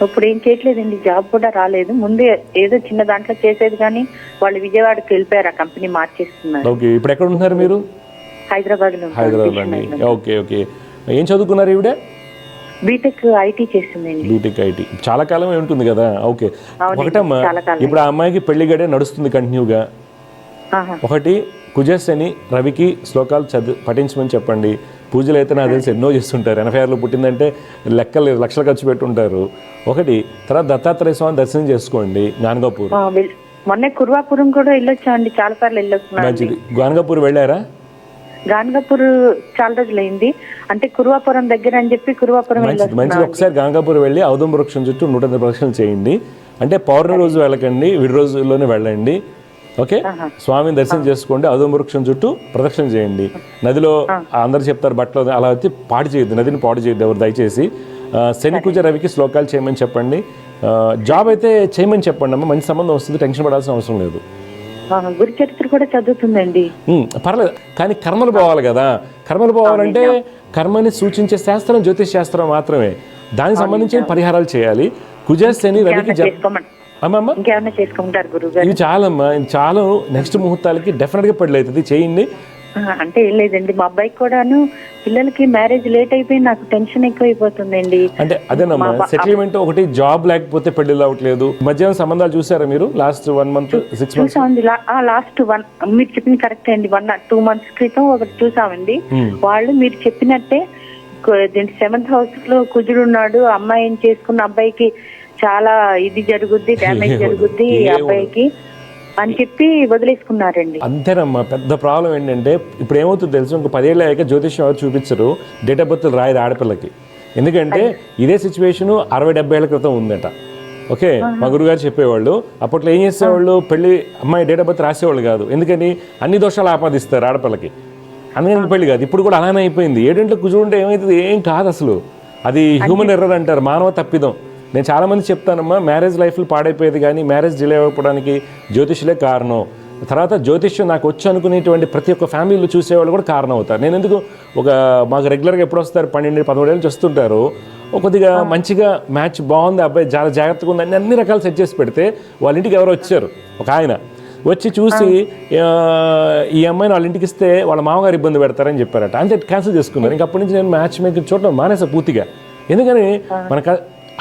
Speaker 3: ఇప్పుడు ఏం చేయట్లేదండి, జాబ్ కూడా రాలేదు. ముందే ఏదో చిన్న దాంట్లో చేసేది కానీ వాళ్ళు విజయవాడకి వెళ్ళిపోయారు, ఆ కంపెనీ మార్చేస్తున్నారు.
Speaker 1: ఓకే, ఇప్పుడు ఎక్కడ ఉంటున్నారు మీరు?
Speaker 3: హైదరాబాద్ లో.
Speaker 1: హైదరాబాద్ అండి. ఓకే ఓకే, ఏం చదువుకున్నారు ఈవిడ?
Speaker 3: బీటెక్ ఐటీ చేస్తుందండి.
Speaker 1: బీటెక్ ఐటీ చాలా కాలమే ఉంటుంది కదా. ఓకే, ఒకటమ్మా, ఇప్పుడు ఆ అమ్మాయికి పెళ్లి గడే నడుస్తుంది కంటిన్యూగా. ఒకటి కుజశని రవికి శ్లోకాలు పఠించమని చెప్పండి. పూజలు అయితే నాకు తెలిసి ఎన్నో చేస్తుంటారు. 86లో పుట్టిందంటే లెక్కలు లక్షలు ఖర్చు పెట్టుంటారు. ఒకటి, తర్వాత దత్తాత్రేయ స్వామి దర్శనం చేసుకోండి గానగాపూర్.
Speaker 3: మొన్న కుర్వాపురం కూడా వెళ్ళొచ్చామండి, చాలా సార్లు వెళ్ళొచ్చున్నాను.
Speaker 1: మంచిది. గానగాపూర్ వెళ్ళారా?
Speaker 3: గానగాపూర్ చాలా రోజులు అయింది, అంటే కుర్వాపురం దగ్గర అని చెప్పి కుర్వాపురం
Speaker 1: మంచిది. ఒకసారి గానగాపూర్ వెళ్ళి ఔదుంబ వృక్షం చుట్టూ 100 ప్రదక్షిణలు చేయండి. అంటే పౌర్ణమి రోజు వెళ్ళకండి, విడి రోజుల్లోనే వెళ్ళండి. ఓకే, స్వామిని దర్శనం చేసుకోండి, ఔదుంబ వృక్షం చుట్టూ ప్రదక్షిణ చేయండి. నదిలో అందరు చెప్తారు బట్టలు అలా వచ్చి పాడు చేయొద్దు, నదిని పాడు చేయొద్దు ఎవరు దయచేసి. శని కుజ రవికి శ్లోకాలు చేయమని చెప్పండి. జాబ్ అయితే చేయమని చెప్పండి అమ్మ, మంచి సంబంధం వస్తుంది, టెన్షన్ పడాల్సిన అవసరం లేదు.
Speaker 3: గురు చరిత్ర కూడా చదువుతుందండి.
Speaker 1: పర్లేదు, కానీ కర్మలు పోవాలి కదా. కర్మలు పోవాలంటే కర్మని సూచించే శాస్త్రం జ్యోతిష్ శాస్త్రం మాత్రమే, దానికి సంబంధించిన పరిహారాలు చేయాలి. కుజ శని రవికి అమ్మమ్మ ఇవి చాలమ్మా, చాలా నెక్స్ట్ ముహూర్తాలకి డెఫినెట్గా పెళ్ళి అవుతుంది, చేయండి.
Speaker 3: అంటే ఏం లేదండి, మా అబ్బాయికి కూడాను పిల్లలకి మ్యారేజ్ లేట్ అయిపోయి నాకు టెన్షన్ ఎక్కువైపోతుందండి.
Speaker 1: అంటే అదేనమ్మా, సెటిల్మెంట్ ఒకటి, జాబ్ లేకపోతే పెళ్లిళ్ళు అవ్వట్లేదు. మధ్యాహ్నం సంబంధాలు చూసారా మీరు? లాస్ట్ 1 month 6 months
Speaker 3: లాస్ట్ మీరు చెప్పింది కరెక్ట్ అండి. 1-2 months క్రితం ఒకటి చూసామండి. వాళ్ళు మీరు చెప్పినట్టే 7th house లో కుజుడు ఉన్నాడు, అమ్మాయిని చేసుకున్న అబ్బాయికి చాలా ఇది జరుగుద్ది, డ్యామేజ్ జరుగుద్ది అబ్బాయికి అని చెప్పి వదిలేసుకున్నారండి.
Speaker 1: అంతేనమ్మా, పెద్ద ప్రాబ్లం ఏంటంటే ఇప్పుడు ఏమవుతుంది తెలుసు, ఇంకో 10 ఏళ్ళు అయ్యాక జ్యోతిష్యం ఎవరు చూపించరు, డేట్ ఆఫ్ బర్త్ రాయదు ఆడపిల్లకి. ఎందుకంటే ఇదే సిచ్యువేషన్ 60-70 ఏళ్ల క్రితం ఉందట. ఓకే, మా గురుగారు చెప్పేవాళ్ళు. అప్పట్లో ఏం చేసేవాళ్ళు, పెళ్లి అమ్మాయి డేట్ ఆఫ్ బర్త్ రాసేవాళ్ళు కాదు. ఎందుకని అన్ని దోషాలు ఆపాదిస్తారు ఆడపిల్లకి, అందుకని పెళ్లి కాదు. ఇప్పుడు కూడా అలానే అయిపోయింది. 7 ఇంట్లో కూర్చుంటే ఏమవుతుంది, ఏం కాదు అసలు. అది హ్యూమన్ ఎర్రర్ అంటారు, మానవ తప్పిదం. నేను చాలామంది చెప్తానమ్మా, మ్యారేజ్ లైఫ్లో పాడైపోయేది కానీ మ్యారేజ్ డిలే అవ్వడానికి జ్యోతిష్యులే కారణం. తర్వాత జ్యోతిష్యం నాకు వచ్చు అనుకునేటువంటి ప్రతి ఒక్క ఫ్యామిలీలో చూసేవాళ్ళు కూడా కారణం అవుతారు. నేను ఎందుకు మాకు రెగ్యులర్గా ఎప్పుడు వస్తారు, 12-13 ఏళ్ళు వస్తుంటారు. కొద్దిగా మంచిగా మ్యాచ్ బాగుంది, అబ్బాయి చాలా జాగ్రత్తగా ఉంది, అన్ని రకాలు సెట్ చేసి పెడితే వాళ్ళ ఇంటికి ఎవరో వచ్చారు. ఒక ఆయన వచ్చి చూసి ఈ అమ్మాయిని వాళ్ళ ఇంటికి ఇస్తే వాళ్ళ మామగారు ఇబ్బంది పెడతారని చెప్పారట. అంతే క్యాన్సిల్ చేసుకున్నారు. ఇంకప్పటి నుంచి నేను మ్యాచ్ మేకింగ్ చూడటం మానేసా పూర్తిగా. ఎందుకని మనకు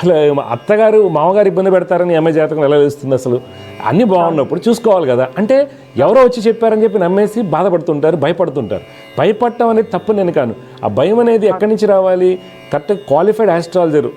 Speaker 1: అసలు అత్తగారు మామగారు ఇబ్బంది పెడతారని అమ్మాయి జాతకం ఎలా తెలుస్తుంది? అసలు అన్నీ బాగున్నప్పుడు చూసుకోవాలి కదా. అంటే ఎవరో వచ్చి చెప్పారని చెప్పి నమ్మేసి బాధపడుతుంటారు, భయపడుతుంటారు. భయపడటం అనేది తప్పు నేను కాను. ఆ భయం అనేది ఎక్కడి నుంచి రావాలి? కరెక్ట్ క్వాలిఫైడ్ ఆస్ట్రాలజర్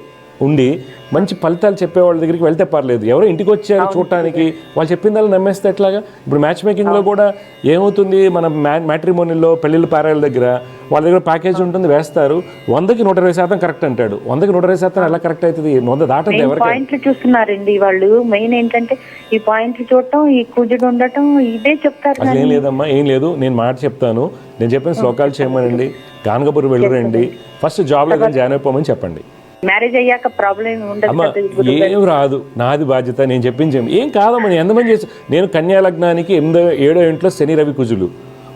Speaker 1: ఉండి మంచి ఫలితాలు చెప్పేవాళ్ళ దగ్గరికి వెళ్తే పర్లేదు. ఎవరో ఇంటికి వచ్చారు చూడటానికి, వాళ్ళు చెప్పిందాలు నమ్మేస్తే ఎట్లాగా? ఇప్పుడు మ్యాచ్ మేకింగ్లో కూడా ఏమవుతుంది, మన మ్యాట్రిమోనీలో పెళ్ళిళ్ళ పారాయల దగ్గర వాళ్ళ దగ్గర ప్యాకేజ్ ఉంటుంది, వేస్తారు. 100కి 120% కరెక్ట్ అంటాడు. 100కి 120% ఎలా కరెక్ట్ అవుతుంది? 100 దాటది ఎవరికి?
Speaker 3: పాయింట్లు చూస్తున్నారండి వాళ్ళు. మెయిన్ ఏంటంటే ఈ పాయింట్లు చూడటం, ఈ కుజుడు ఉండటం, ఇదే చెప్తారు.
Speaker 1: అసలు ఏం లేదమ్మా, ఏం లేదు. నేను మాట చెప్తాను, నేను చెప్పిన శ్లోకాలు చేయమనండి, గానగాపూర్ వెళ్ళరండి, ఫస్ట్ జాబ్ లేదని జాయిన్ అయిపోమని చెప్పండి.
Speaker 3: మ్యారేజ్ అయ్యాక ప్రాబ్లం ఉండదు,
Speaker 1: ఏం రాదు, నాది బాధ్యత, నేను చెప్పింది ఏం కాదమ్మా. నేను ఎంతమంది చేసి, నేను కన్యా లగ్నానికి 7వ ఇంట్లో శని రవి కుజులు.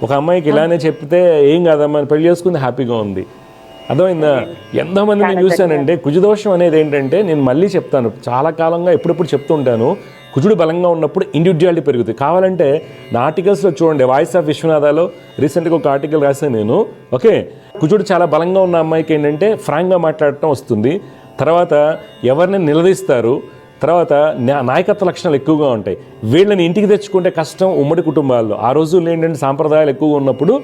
Speaker 1: ఒక అమ్మాయికి ఇలానే చెప్తే ఏం కాదమ్మా, పెళ్లి చేసుకుంది, హ్యాపీగా ఉంది. అర్థమైందా? ఎంతోమంది నేను చూశానంటే కుజుదోషం అనేది ఏంటంటే, నేను మళ్ళీ చెప్తాను, చాలా కాలంగా ఎప్పుడెప్పుడు చెప్తుంటాను, కుజుడు బలంగా ఉన్నప్పుడు ఇండివిజువాలిటీ పెరుగుతుంది. కావాలంటే నా ఆర్టికల్స్లో చూడండి, వాయిస్ ఆఫ్ విశ్వనాథాలో రీసెంట్గా ఒక ఆర్టికల్ రాశాను నేను. ఓకే, కుజుడు చాలా బలంగా ఉన్న అమ్మాయికి ఏంటంటే ఫ్రాంక్గా మాట్లాడటం వస్తుంది, తర్వాత ఎవరిని నిలదీస్తారు, తర్వాత నాయకత్వ లక్షణాలు ఎక్కువగా ఉంటాయి. వీళ్ళని ఇంటికి తెచ్చుకుంటే కష్టం ఉమ్మడి కుటుంబాల్లో. ఆ రోజుల్లో ఏంటంటే సాంప్రదాయాలు ఎక్కువగా ఉన్నప్పుడు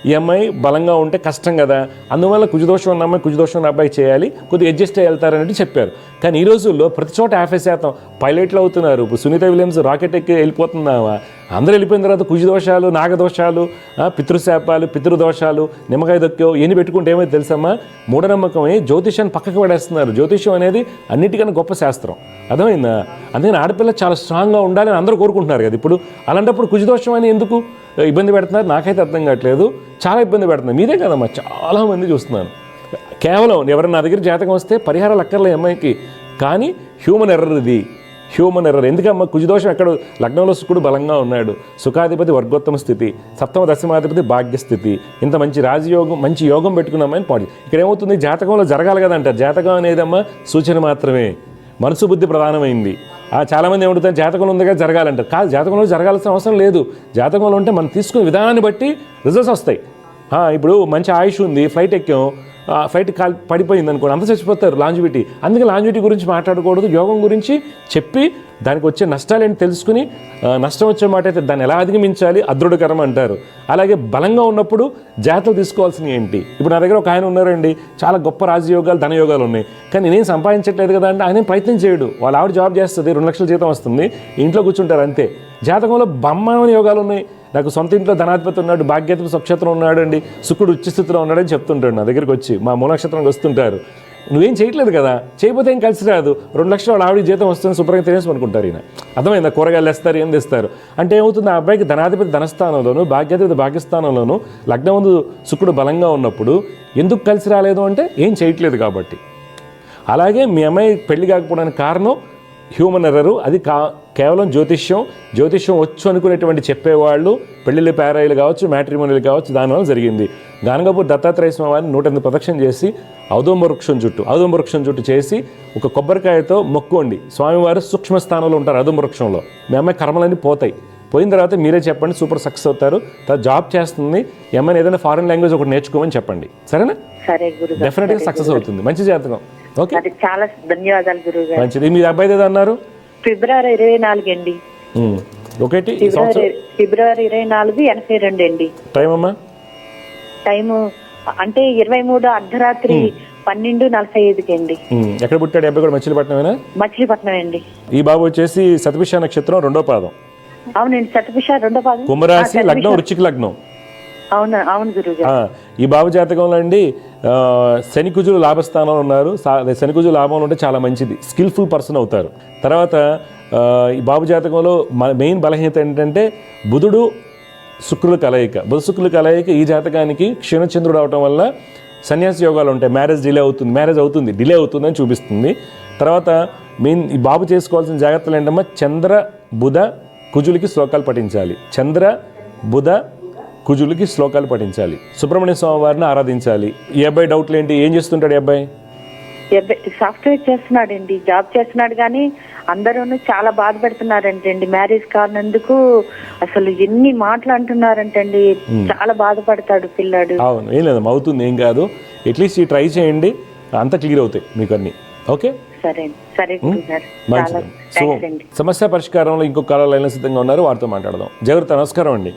Speaker 1: ఈ అమ్మాయి బలంగా ఉంటే కష్టం కదా, అందువల్ల కుజదోషం ఉన్న అమ్మాయి కుజదోషం ఉన్న అబ్బాయి చేయాలి, కొద్దిగా అడ్జస్ట్ అయ్యి వెళ్తారనేది చెప్పారు. కానీ ఈ రోజుల్లో ప్రతి చోట 50% పైలట్లు అవుతున్నారు. ఇప్పుడు సునీత విలియమ్స్ రాకెట్ ఎక్కి వెళ్ళిపోతున్నావా, అందరూ వెళ్ళిపోయిన తర్వాత కుజదోషాలు, నాగదోషాలు, పితృశాపాలు, పితృదోషాలు, నిమ్మకాయ దొక్కే ఎన్ని పెట్టుకుంటే ఏమైతే తెలుసమ్మా, మూఢనమ్మకమే జ్యోతిష్యాన్ని పక్కకు పడేస్తున్నారు. జ్యోతిష్యం అనేది అన్నిటికన్నా గొప్ప శాస్త్రం, అర్థమైందా? అందుకని ఆడపిల్ల చాలా స్ట్రాంగ్గా ఉండాలని అందరూ కోరుకుంటున్నారు కదా. ఇప్పుడు అలాంటప్పుడు కుజదోషం అని ఎందుకు ఇబ్బంది పెడుతున్నారు నాకైతే అర్థం కావట్లేదు. చాలా ఇబ్బంది పెడుతున్నారు. మీరే కదమ్మా, చాలామంది చూస్తున్నాను. కేవలం ఎవరైనా నా దగ్గర జాతకం వస్తే పరిహారాలు అక్కర్లే అమ్మాయికి, కానీ హ్యూమన్ ఎర్రర్ ఇది. Human error. ఎందుకమ్మా కుజదోషం ఎక్కడ? లగ్నంలో శుక్రుడు బలంగా ఉన్నాడు, సుఖాధిపతి వర్గోత్తమ స్థితి, సప్తమ దశమాధిపతి భాగ్యస్థితి, ఇంత మంచి రాజయోగం, మంచి యోగం పెట్టుకున్నామని పాడి. ఇక్కడ ఏమవుతుంది, జాతకంలో జరగాలి కదా అంటారు. జాతకం అనేదమ్మా సూచన మాత్రమే, మనసు బుద్ధి ప్రధానమైంది. చాలామంది ఏమడుగుతారు, జాతకంలో ఉందిగా జరగాలంటారు. కాదు, జాతకంలో జరగాల్సిన అవసరం లేదు. జాతకంలో ఉంటే మనం తీసుకునే విధానాన్ని బట్టి రిజల్ట్స్ వస్తాయి. ఇప్పుడు మంచి ఆయుష్ ఉంది, ఫ్లైట్ ఎక్కాం, ఫ్లైట్ పడిపోయింది అనుకోండి, అంత చచ్చిపోతారు, లాంజివిటీ. అందుకే లాంజివిటీ గురించి మాట్లాడకూడదు, యోగం గురించి చెప్పి దానికి వచ్చే నష్టాలు ఏంటి తెలుసుకుని, నష్టం వచ్చే మాట అయితే దాన్ని ఎలా అధిగమించాలి, అదృఢకరం అంటారు. అలాగే బలంగా ఉన్నప్పుడు జాగ్రత్తలు తీసుకోవాల్సినవి ఏంటి. ఇప్పుడు నా దగ్గర ఒక ఆయన ఉన్నారండి, చాలా గొప్ప రాజయోగాలు, ధనయోగాలు ఉన్నాయి, కానీ నేను సంపాదించట్లేదు కదా అంటే ఆయన ప్రయత్నం చేయడు. వాళ్ళ ఆవిడ జాబ్ చేస్తుంది, 2 లక్షల జీతం వస్తుంది, ఇంట్లో కూర్చుంటారు అంతే. జాతకంలో బ్రహ్మాండమైన యోగాలు ఉన్నాయి. నాకు సొంత ఇంట్లో ధనాధిపతి ఉన్నాడు, భాగ్యాధిపతి స్వక్షేత్రం ఉన్నాడు అండి, శుక్రుడు ఉచ్చస్థితిలో ఉన్నాడని చెప్తుంటాడు. నా దగ్గరికి వచ్చి మా మూలనక్షత్రానికి వస్తుంటారు. నువ్వేం చేయట్లేదు కదా, చేయకపోతే ఏం కలిసి రాదు. 2 లక్షలు వాళ్ళ ఆవిడ జీతం వస్తుంది, శుభ్రంగా తినేసి అనుకుంటారు. ఈయన అర్థమైందా, కూరగాయలు వేస్తారు, ఏం తెస్తారు అంటే ఏమవుతుంది, ఆ అబ్బాయికి ధనాధిపతి ధనస్థానంలోను, భాగ్యాధిపతి భాగ్యస్థానంలోను లగ్నం ముందు శుక్రుడు బలంగా ఉన్నప్పుడు ఎందుకు కలిసి రాలేదు అంటే ఏం చేయట్లేదు కాబట్టి. అలాగే మీ అమ్మాయి పెళ్లి కాకపోవడానికి కారణం హ్యూమన్ ఎర్రరు. అది కేవలం జ్యోతిష్యం వచ్చు అనుకునేటువంటి చెప్పేవాళ్ళు, పెళ్ళిళ్ళు పేరాయిలు కావచ్చు, మ్యాట్రిమోనీలు కావచ్చు, దానివల్ల జరిగింది. గానగాపూర్ దత్తాత్రేయ స్వామి వారిని 108 ప్రదక్షిణ చేసి ఔదుంబ వృక్షం చుట్టూ చేసి ఒక కొబ్బరికాయతో మొక్కోండి. స్వామివారు సూక్ష్మ స్థానంలో ఉంటారు ఔదుంబ వృక్షంలో. మీ అమ్మాయి కర్మలన్నీ పోయిన తర్వాత మీరే చెప్పండి, సూపర్ సక్సెస్ అవుతారు. తర్వాత జాబ్ చేస్తుంది, ఏమైనా ఏదైనా ఫారెన్ లాంగ్వేజ్ ఒకటి నేర్చుకోమని చెప్పండి, సరేనా?
Speaker 3: సరే గురుగారు,
Speaker 1: డెఫినెట్గా సక్సెస్ అవుతుంది. మంచి జాతకం. ఓకే,
Speaker 3: చాలా ధన్యవాదాలు గురుగారు.
Speaker 1: మంచిది. మీ అబ్బాయి ఏదో అన్నారు?
Speaker 3: ఫిబ్రవరి 24 అండి.
Speaker 1: ఒకటి
Speaker 3: ఫిబ్రవరి 24, 82 అండి.
Speaker 1: టైం అమ్మా?
Speaker 3: టైము అంటే 23 అర్ధరాత్రి 12:45 అండి.
Speaker 1: ఎక్కడ పుట్టాడు అబ్బాయి? కూడా మచిలీపట్నమేనా?
Speaker 3: మచిలీపట్నం అండి.
Speaker 1: ఈ బాబు వచ్చేసి శతభిష నక్షత్రం 2వ పాదం.
Speaker 3: అవునండి, శతభిష 2వ పాదం,
Speaker 1: కుంభరాశి, లగ్నం వృశ్చిక లగ్నం.
Speaker 3: అవును గురుగారు.
Speaker 1: ఈ బాబు జాతకంలో అండి శని కుజులు లాభస్థానంలో ఉన్నారు. శని కుజులు లాభంలో ఉంటే చాలా మంచిది, స్కిల్ఫుల్ పర్సన్ అవుతారు. తర్వాత ఈ బాబు జాతకంలో మెయిన్ బలహీనత ఏంటంటే బుధుడు శుక్రుల కలయిక. బుధ శుక్రుల కలయిక ఈ జాతకానికి క్షీణచంద్రుడు అవటం వల్ల సన్యాసి యోగాలు ఉంటాయి. మ్యారేజ్ అవుతుంది డిలే అవుతుందని చూపిస్తుంది. తర్వాత మెయిన్ ఈ బాబు చేసుకోవాల్సిన జాగ్రత్తలు ఏంటమ్మా, చంద్ర బుధ కుజులకి శ్లోకాలు పఠించాలి. సుబ్రహ్మణ్య స్వామి వారిని ఆరాధించాలి. ఈ అబ్బాయి డౌట్లు ఏంటి, ఏం చేస్తుంటాడు ఈ అబ్బాయి?
Speaker 3: సాఫ్ట్వేర్ చేస్తున్నాడండి, జాబ్ చేస్తున్నాడు, కానీ అందరూ చాలా బాధపడుతున్నారంటండి. మ్యారేజ్ కానందుకు అసలు ఎన్ని మాటలు అంటున్నారంటండి, చాలా బాధపడతాడు పిల్లాడు.
Speaker 1: అవును, ఏం లేదమ్మా, అవుతుంది, ఏం కాదు. అట్లీస్ట్ ఈ ట్రై చేయండి, అంతా క్లియర్ అవుతాయి మీకు అన్ని. ఓకే,
Speaker 3: సరే
Speaker 1: సమస్య పరిష్కారంలో ఇంకొక కాల లైన్లో సిద్ధంగా ఉన్నారు, వారితో మాట్లాడదాం. జాగ్రత్త. నమస్కారం అండి.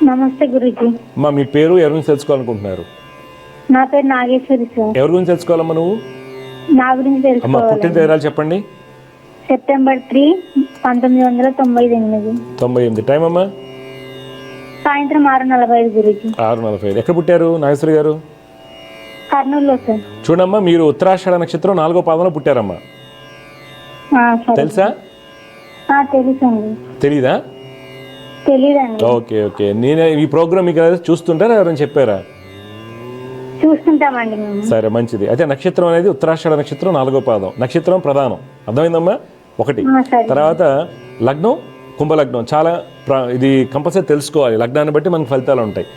Speaker 4: నమస్తే గురుజీ.
Speaker 1: అమ్మా మీ పేరు, ఎవరి గురించి తెలుసుకోవాలనుకుంటున్నారు?
Speaker 4: నా పేరు నాగేశ్వరి సార్.
Speaker 1: ఎవరి గురించి తెలుసుకోవాలమ్మా నువ్వు?
Speaker 4: నా గురించి
Speaker 1: అమ్మా పుట్టిన తేదీలు చెప్పండి.
Speaker 4: సెప్టెంబర్ 3, 1998.
Speaker 1: 98. టైం అమ్మా?
Speaker 4: సాయంత్రం 6:45 గురుజీ.
Speaker 1: 6:45. ఎక్కడ పుట్టారు నాగేశ్వరి గారు?
Speaker 4: కర్నూలులో సార్.
Speaker 1: చూడమ్మా, మీరు ఉత్తరాషాఢ నక్షత్రం 4వ పాదంలో పుట్టారమ్మా, తెలుసా?
Speaker 4: తెలుసండి.
Speaker 1: తెలీదా?
Speaker 4: తెలీదండి.
Speaker 1: ఓకే. నేను ఈ ప్రోగ్రామ్ మీకు చూస్తుంటారా, ఎవరైనా చెప్పారా?
Speaker 4: చూస్తుంటామండి మేము.
Speaker 1: సరే, మంచిది. అయితే నక్షత్రం అనేది ఉత్తరాషాఢ నక్షత్రం 4వ పాదం. నక్షత్రం ప్రధానం, అర్థమైందమ్మా? 1. తర్వాత లగ్నం కుంభలగ్నం. చాలా ఇది కంపల్సరీ తెలుసుకోవాలి, లగ్నాన్ని బట్టి మనకు ఫలితాలు ఉంటాయి.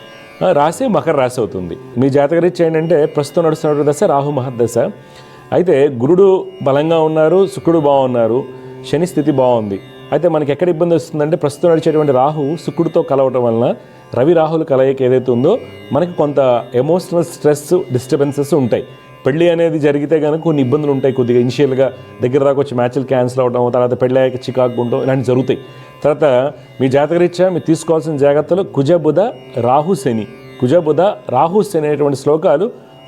Speaker 1: రాశి మకర రాశి అవుతుంది. మీ జాతకరీత్యా ఏంటంటే ప్రస్తుతం నడుస్తున్న దశ రాహు మహర్దశ. అయితే గురుడు బలంగా ఉన్నారు, శుక్రుడు బాగున్నారు, శని స్థితి బాగుంది. అయితే మనకి ఎక్కడ ఇబ్బంది వస్తుందంటే ప్రస్తుతం నడిచేటువంటి రాహు శుక్రుడితో కలవటం వలన, రవి రాహుల కలయిక ఏదైతే ఉందో మనకి కొంత ఎమోషనల్ స్ట్రెస్, డిస్టర్బెన్సెస్ ఉంటాయి. పెళ్ళి అనేది జరిగితే కనుక కొన్ని ఇబ్బందులు ఉంటాయి. కొద్దిగా ఇనిషియల్గా దగ్గర దాకా వచ్చి మ్యాచ్లు క్యాన్సిల్ అవడం, తర్వాత పెళ్ళి అయ్యాక చికాకు ఉండడం, ఇలాంటివి జరుగుతాయి. తర్వాత మీ జాతకరీత్యా మీరు తీసుకోవాల్సిన జాగ్రత్తలు కుజబుధ రాహు శని అనేటువంటి శ్లోకాలు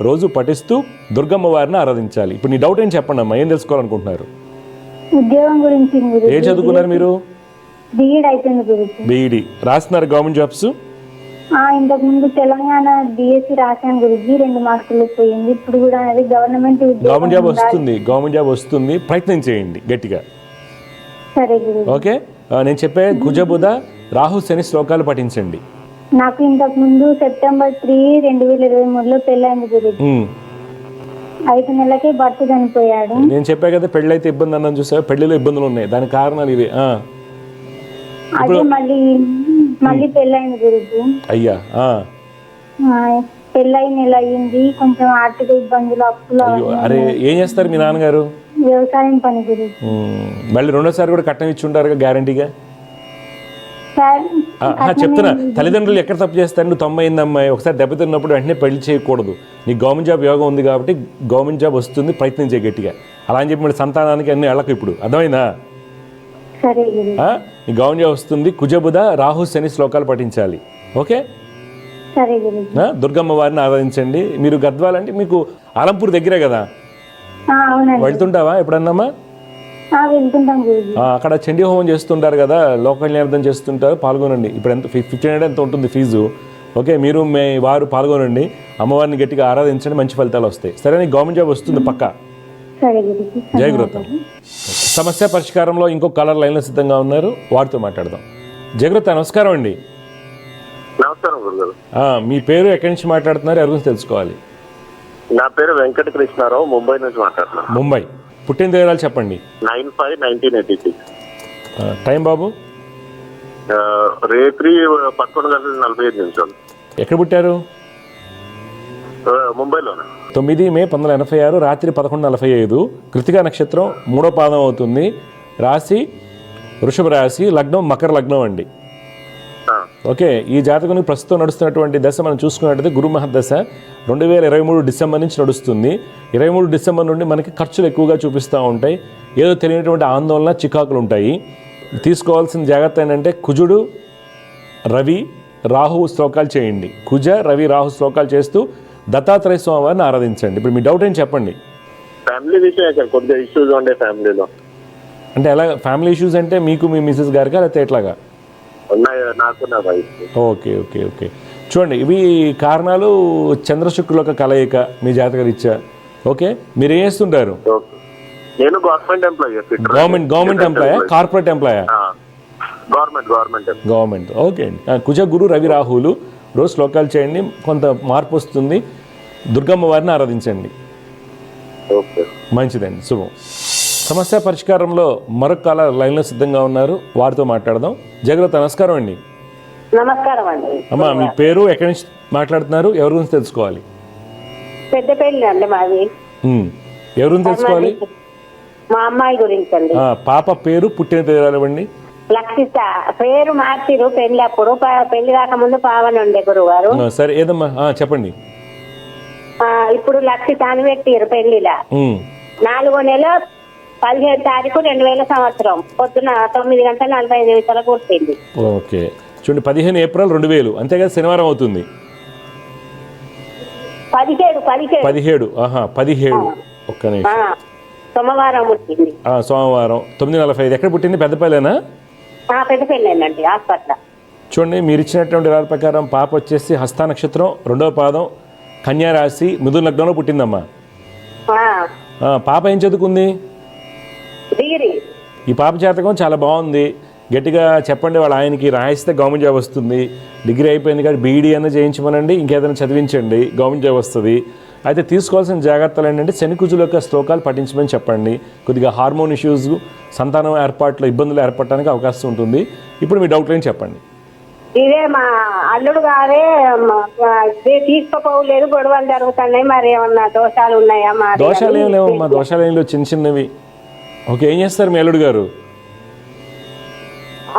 Speaker 1: రోజు పఠిస్తూ దుర్గమ్మ వారిని ఆరాధించాలి. ఇప్పుడు నీ డౌట్ ఏం చెప్పండి అమ్మా, ఏం తెలుసుకోవాలనుకుంటున్నారు?
Speaker 4: ఉద్యోగం గురించి.
Speaker 1: ఏం చదువుకున్నారు మీరు? బీఈడి రాస్తున్నారు. Government jobs?
Speaker 4: ఇంతకు ముందు తెలంగాణ డిఎస్సి రాశాను గురించి, 2 మార్కులు పోయింది. ఇప్పుడు కూడా అది గవర్నమెంట్
Speaker 1: జాబ్ వస్తుంది. ప్రయత్నం చేయండి గట్టిగా.
Speaker 4: సరే గురుజీ.
Speaker 1: ఓకే, నేను చెప్పే కుజబుధ రాహు శని శ్లోకాలు పఠించండి.
Speaker 4: నాకు ఇంతకు ముందు సెప్టెంబర్ 3, 2023లో పెళ్ళైంది గురుజీ. 5 నెలలకే భర్త చనిపోయాడు.
Speaker 1: నేను చెప్పా కదా పెళ్ళి అయితే ఇబ్బంది అన్నాను, చూసావా? పెళ్లిలో ఇబ్బందులు ఉన్నాయి, దానికి కారణాలు ఇవి.
Speaker 4: అదే మళ్ళీ పెళ్ళైంది గురుజీ.
Speaker 1: అయ్యా
Speaker 4: పెళ్ళై నెల అయింది, కొంచెం ఆర్థిక ఇబ్బందులు, అప్పులు.
Speaker 1: అయ్యో, అరే ఏం చేస్తారు మీ నాన్నగారు?
Speaker 4: వ్యవసాయం పని గురించి.
Speaker 1: మళ్ళీ రెండోసారి కూడా కట్నం ఇచ్చి ఉంటారుగా గ్యారంటీగా. చెప్తున్నా, తల్లిదండ్రులు ఎక్కడ తప్పు చేస్తారు? నువ్వు 90 అమ్మాయి ఒకసారి దెబ్బతిన్నప్పుడు వెంటనే పెళ్లి చేయకూడదు. నీకు గవర్నమెంట్ జాబ్ యోగం ఉంది కాబట్టి గవర్నమెంట్ జాబ్ వస్తుంది, ప్రయత్నం చేయ గట్టిగా. అలా అని చెప్పి మరి సంతానానికి అన్ని వెళ్ళకు ఇప్పుడు, అర్థమైందా? నీ గవర్నమెంట్ జాబ్ వస్తుంది. కుజబుధ రాహు శని శ్లోకాలు పఠించాలి. ఓకే, దుర్గమ్మ వారిని ఆరాధించండి. మీరు గద్వాలంటే మీకు ఆలంపూర్ దగ్గరే కదా, వెళ్తుంటావా ఎప్పుడన్నామా? అక్కడ చండీ హోమం చేస్తుంటారు కదా, లోక కళ్యాణం చేస్తుంటారు, పాల్గొనండి. ఇప్పుడు ఎంత 1500 ఎంత ఉంటుంది ఫీజు. ఓకే, మీరు మీ వారు పాల్గొనండి, అమ్మవారిని గట్టిగా ఆరాధించండి, మంచి ఫలితాలు వస్తాయి. సరే, నీకు గవర్నమెంట్ జాబ్ వస్తుంది పక్కా. జై గురుతం. సమస్య పరిష్కారంలో ఇంకో కలర్ లైన్లో సిద్ధంగా ఉన్నారు, వారితో మాట్లాడదాం. జయగురుత, నమస్కారం అండి.
Speaker 5: నమస్కారం గురుగారు.
Speaker 1: మీ పేరు, ఎక్కడి నుంచి మాట్లాడుతున్నారు, ఎవరి గురించి తెలుసుకోవాలి?
Speaker 5: నా పేరు వెంకట కృష్ణారావు, ముంబై నుంచి మాట్లాడుతున్నాను.
Speaker 1: ముంబై. పుట్టిన వివరాలు చెప్పండి.
Speaker 5: 9/5/1986.
Speaker 1: టైం బాబు?
Speaker 5: రేత్రి 11:45.
Speaker 1: ఎక్కడ పుట్టారు?
Speaker 5: ముంబైలోనే.
Speaker 1: 9 మే 1986 రాత్రి 11:45. కృతికా నక్షత్రం 3వ పాదం అవుతుంది. రాశి వృషభ రాశి, లగ్నం మకర లగ్నం అండి. ఓకే, ఈ జాతకునికి ప్రస్తుతం నడుస్తున్నటువంటి దశ మనం చూసుకున్నట్టయితే గురు మహర్దశ 2023 డిసెంబర్ నుంచి నడుస్తుంది. 23 డిసెంబర్ నుండి మనకి ఖర్చులు ఎక్కువగా చూపిస్తూ ఉంటాయి, ఏదో తెలియనటువంటి ఆందోళన, చికాకులు ఉంటాయి. తీసుకోవాల్సిన జాగ్రత్త ఏంటంటే కుజుడు రవి రాహు శ్లోకాలు చేయండి. కుజ రవి రాహు శ్లోకాలు చేస్తూ దత్తాత్రేయ స్వామి వారిని ఆరాధించండి. ఇప్పుడు మీ డౌట్ ఏం చెప్పండి.
Speaker 5: ఫ్యామిలీ విషయం కొద్దిగా ఇష్యూస్ ఉండే ఫ్యామిలీలో.
Speaker 1: అంటే ఎలా ఫ్యామిలీ ఇష్యూస్ అంటే మీకు మీ మిసెస్ గారికా లేకపోతే ఎట్లాగా? ఓకే ఓకే ఓకే, చూడండి, ఇవి కారణాలు చంద్రశుక్రుల యొక్క కలయిక మీ జాతకరీత్యా. ఓకే, మీరు ఏం చేస్తుంటారు?
Speaker 5: నేను గవర్నమెంట్ ఎంప్లాయీ.
Speaker 1: గవర్నమెంట్ ఎంప్లాయా, కార్పొరేట్ ఎంప్లాయా?
Speaker 5: గవర్నమెంట్.
Speaker 1: ఓకే అండి. కుజ గురు రవి రాహులు రోజు శ్లోకాలు చేయండి, కొంత మార్పు వస్తుంది. దుర్గమ్మ వారిని ఆరాధించండి. మంచిదండి, శుభం. సమస్య పరిష్కారంలో మరొక కాల లైన్లో సిద్ధంగా ఉన్నారు, వారితో మాట్లాడదాం. జగరత, నమస్కారం అండి.
Speaker 6: నమస్కారం అండి.
Speaker 1: అమ్మా, మీ పేరు, ఎక్కడి నుంచి మాట్లాడుతున్నారు, ఎవరి గురించి తెలుసుకోవాలి?
Speaker 6: పెద్దపల్లి అండి మాది.
Speaker 1: ఎవరి గురించి తెలుసుకోవాలి?
Speaker 6: మా అమ్మాయి గురించి అండి.
Speaker 1: పాప పేరు, పుట్టిన తేదీ ఇవ్వండి.
Speaker 6: లక్షిత. పేరు మార్చిరు పెళ్లి అప్పుడు, పెళ్లి కాకముందు పావని ఉండే గురువు గారు.
Speaker 1: సరే, ఏదమ్మా చెప్పండి.
Speaker 6: ఇప్పుడు లక్షిత అని పెట్టిరు పెళ్లిలా. 4వ నెల 17వ తారీఖు 2000 సంవత్సరం పొద్దున 9:45 పుట్టింది.
Speaker 1: ఓకే, చూడండి, 15 ఏప్రిల్ 2000 అంతే కదా, శనివారం అవుతుంది. 17 ఒక్క నిమిషం.
Speaker 6: సోమవారం పుట్టింది.
Speaker 1: సోమవారం 9:45. ఎక్కడ పుట్టింది? పెద్దపల్లేనా?
Speaker 6: పెద్దపల్లేనండి, హాస్పిటల్.
Speaker 1: చూడండి, మీరు ఇచ్చినటువంటి రాశి ప్రకారం పాప వచ్చేసి హస్త నక్షత్రం 2వ పాదం, కన్యా రాశి, మిథున లగ్నంలో పుట్టిందమ్మా. పాప ఏం చదువుకుంది? ఈ పాప జాతకం చాలా బాగుంది. గట్టిగా చెప్పండి వాళ్ళ ఆయనకి, రాయిస్తే గవర్నమెంట్ జాబ్ వస్తుంది. డిగ్రీ అయిపోయింది కాబట్టి బీఈడీ అన్న చేయించమనండి, ఇంకేదైనా చదివించండి, గవర్నమెంట్ జాబ్ వస్తుంది. అయితే తీసుకోవాల్సిన జాగ్రత్తలు ఏంటంటే శనికుజుల యొక్క శ్లోకాలు పఠించమని చెప్పండి. కొద్దిగా హార్మోన్ ఇష్యూస్, సంతానం ఏర్పాట్లో ఇబ్బందులు ఏర్పడటానికి అవకాశం ఉంటుంది. ఇప్పుడు మీ డౌట్ ఏం చెప్పండి.
Speaker 6: ఇదే మా అల్లుడు గారే తీసుకోపోలేదు, గొడవలు జరుగుతున్నాయి, మరి ఏమన్నా దోషాలు ఉన్నాయా?
Speaker 1: దోషాలు ఏం లేవు మా, దోషాలు ఏం లేవు, చిన్న చిన్నవి. ఓకే, ఏం చేస్తారు మీ అల్లుడు గారు?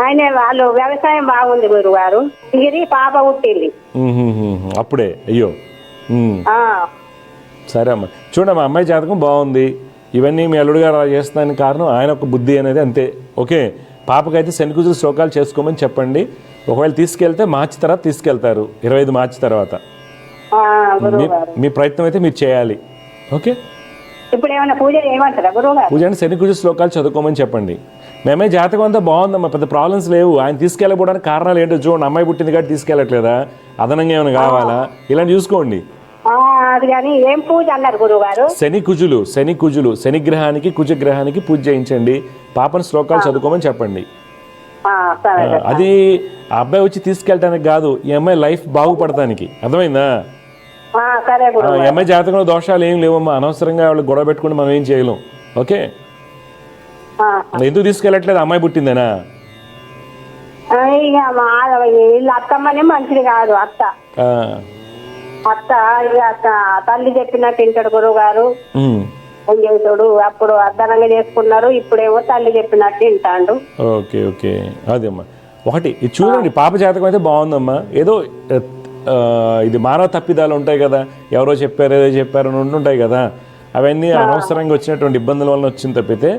Speaker 6: ఆయన వాళ్ళు వ్యవసాయం బాగుంది గురువు గారు. డిగ్రీ పాప పుట్టింది
Speaker 1: అప్పుడే. అయ్యో, సరే అమ్మా. చూడమ్మా, అమ్మాయి జాతకం బాగుంది. ఇవన్నీ మీ అల్లుడు గారు అలా చేస్తున్నానికి కారణం ఆయన ఒక బుద్ధి అనేది, అంతే. ఓకే, పాపకైతే శనికుజుల శ్లోకాలు చేసుకోమని చెప్పండి. ఒకవేళ తీసుకెళ్తే మార్చి తర్వాత తీసుకెళ్తారు, 25 మార్చి తర్వాత. మీ ప్రయత్నం అయితే మీరు చేయాలి. ఓకే,
Speaker 6: ఇప్పుడు ఏమైనా పూజ ఏమంటారా గురువు గారు?
Speaker 1: పూజ అంటే శనికుజ శ్లోకాలు చదువుకోమని చెప్పండి. మేమే జాతకం అంతా బాగుందమ్మా, పెద్ద ప్రాబ్లమ్స్ లేవు. ఆయన తీసుకెళ్ళకపోవడానికి కారణాలు ఏంటో చూడండి. అమ్మాయి పుట్టింది కాబట్టి తీసుకెళ్ళట్లేదా, అదనంగా ఏమైనా కావాలా, ఇలాంటి చూసుకోండి.
Speaker 6: అది కానీ ఏం పూజ అన్నారు గురువు గారు?
Speaker 1: శనికుజులు శనిగ్రహానికి కుజగ్రహానికి పూజ చేయించండి. పాపను శ్లోకాలు చదువుకోమని చెప్పండి. అది ఆ అబ్బాయి వచ్చి తీసుకెళ్ళటానికి కాదు, ఈ అమ్మాయి లైఫ్ బాగుపడటానికి. అర్థమైందా?
Speaker 6: సరే గురువు
Speaker 1: ఈ అమ్మాయి జాతకంలో దోషాలు ఏం లేవమ్మా, అనవసరంగా వాళ్ళు గొడవ పెట్టుకుంటే మనం ఏం చేయలేం. ఓకే, ఎందుకు తీసుకెళ్ళట్లేదు? అమ్మాయి పుట్టిందేనా?
Speaker 6: ఇక మా వీళ్ళ అత్తమ్మనే మంచిది కాదు. అత్త ఇక తల్లి చెప్పినట్టు వింటాడు గురువు గారు, ఏం చేస్తాడు. అప్పుడు అర్ధనంగా చేసుకున్నారు, ఇప్పుడేమో తల్లి చెప్పినట్టు వింటాడు.
Speaker 1: ఓకే ఓకే, అదేమ్మా. ఒకటి ఇది చూడండి, పాప జాతకం అయితే బాగుందమ్మా. ఏదో ఇది మానవ తప్పిదాలు ఉంటాయి కదా, ఎవరో చెప్పారు ఏదో చెప్పారు అని ఉంటుంటాయి కదా, అవన్నీ అనవసరంగా వచ్చినటువంటి ఇబ్బందుల వల్ల వచ్చింది తప్పితే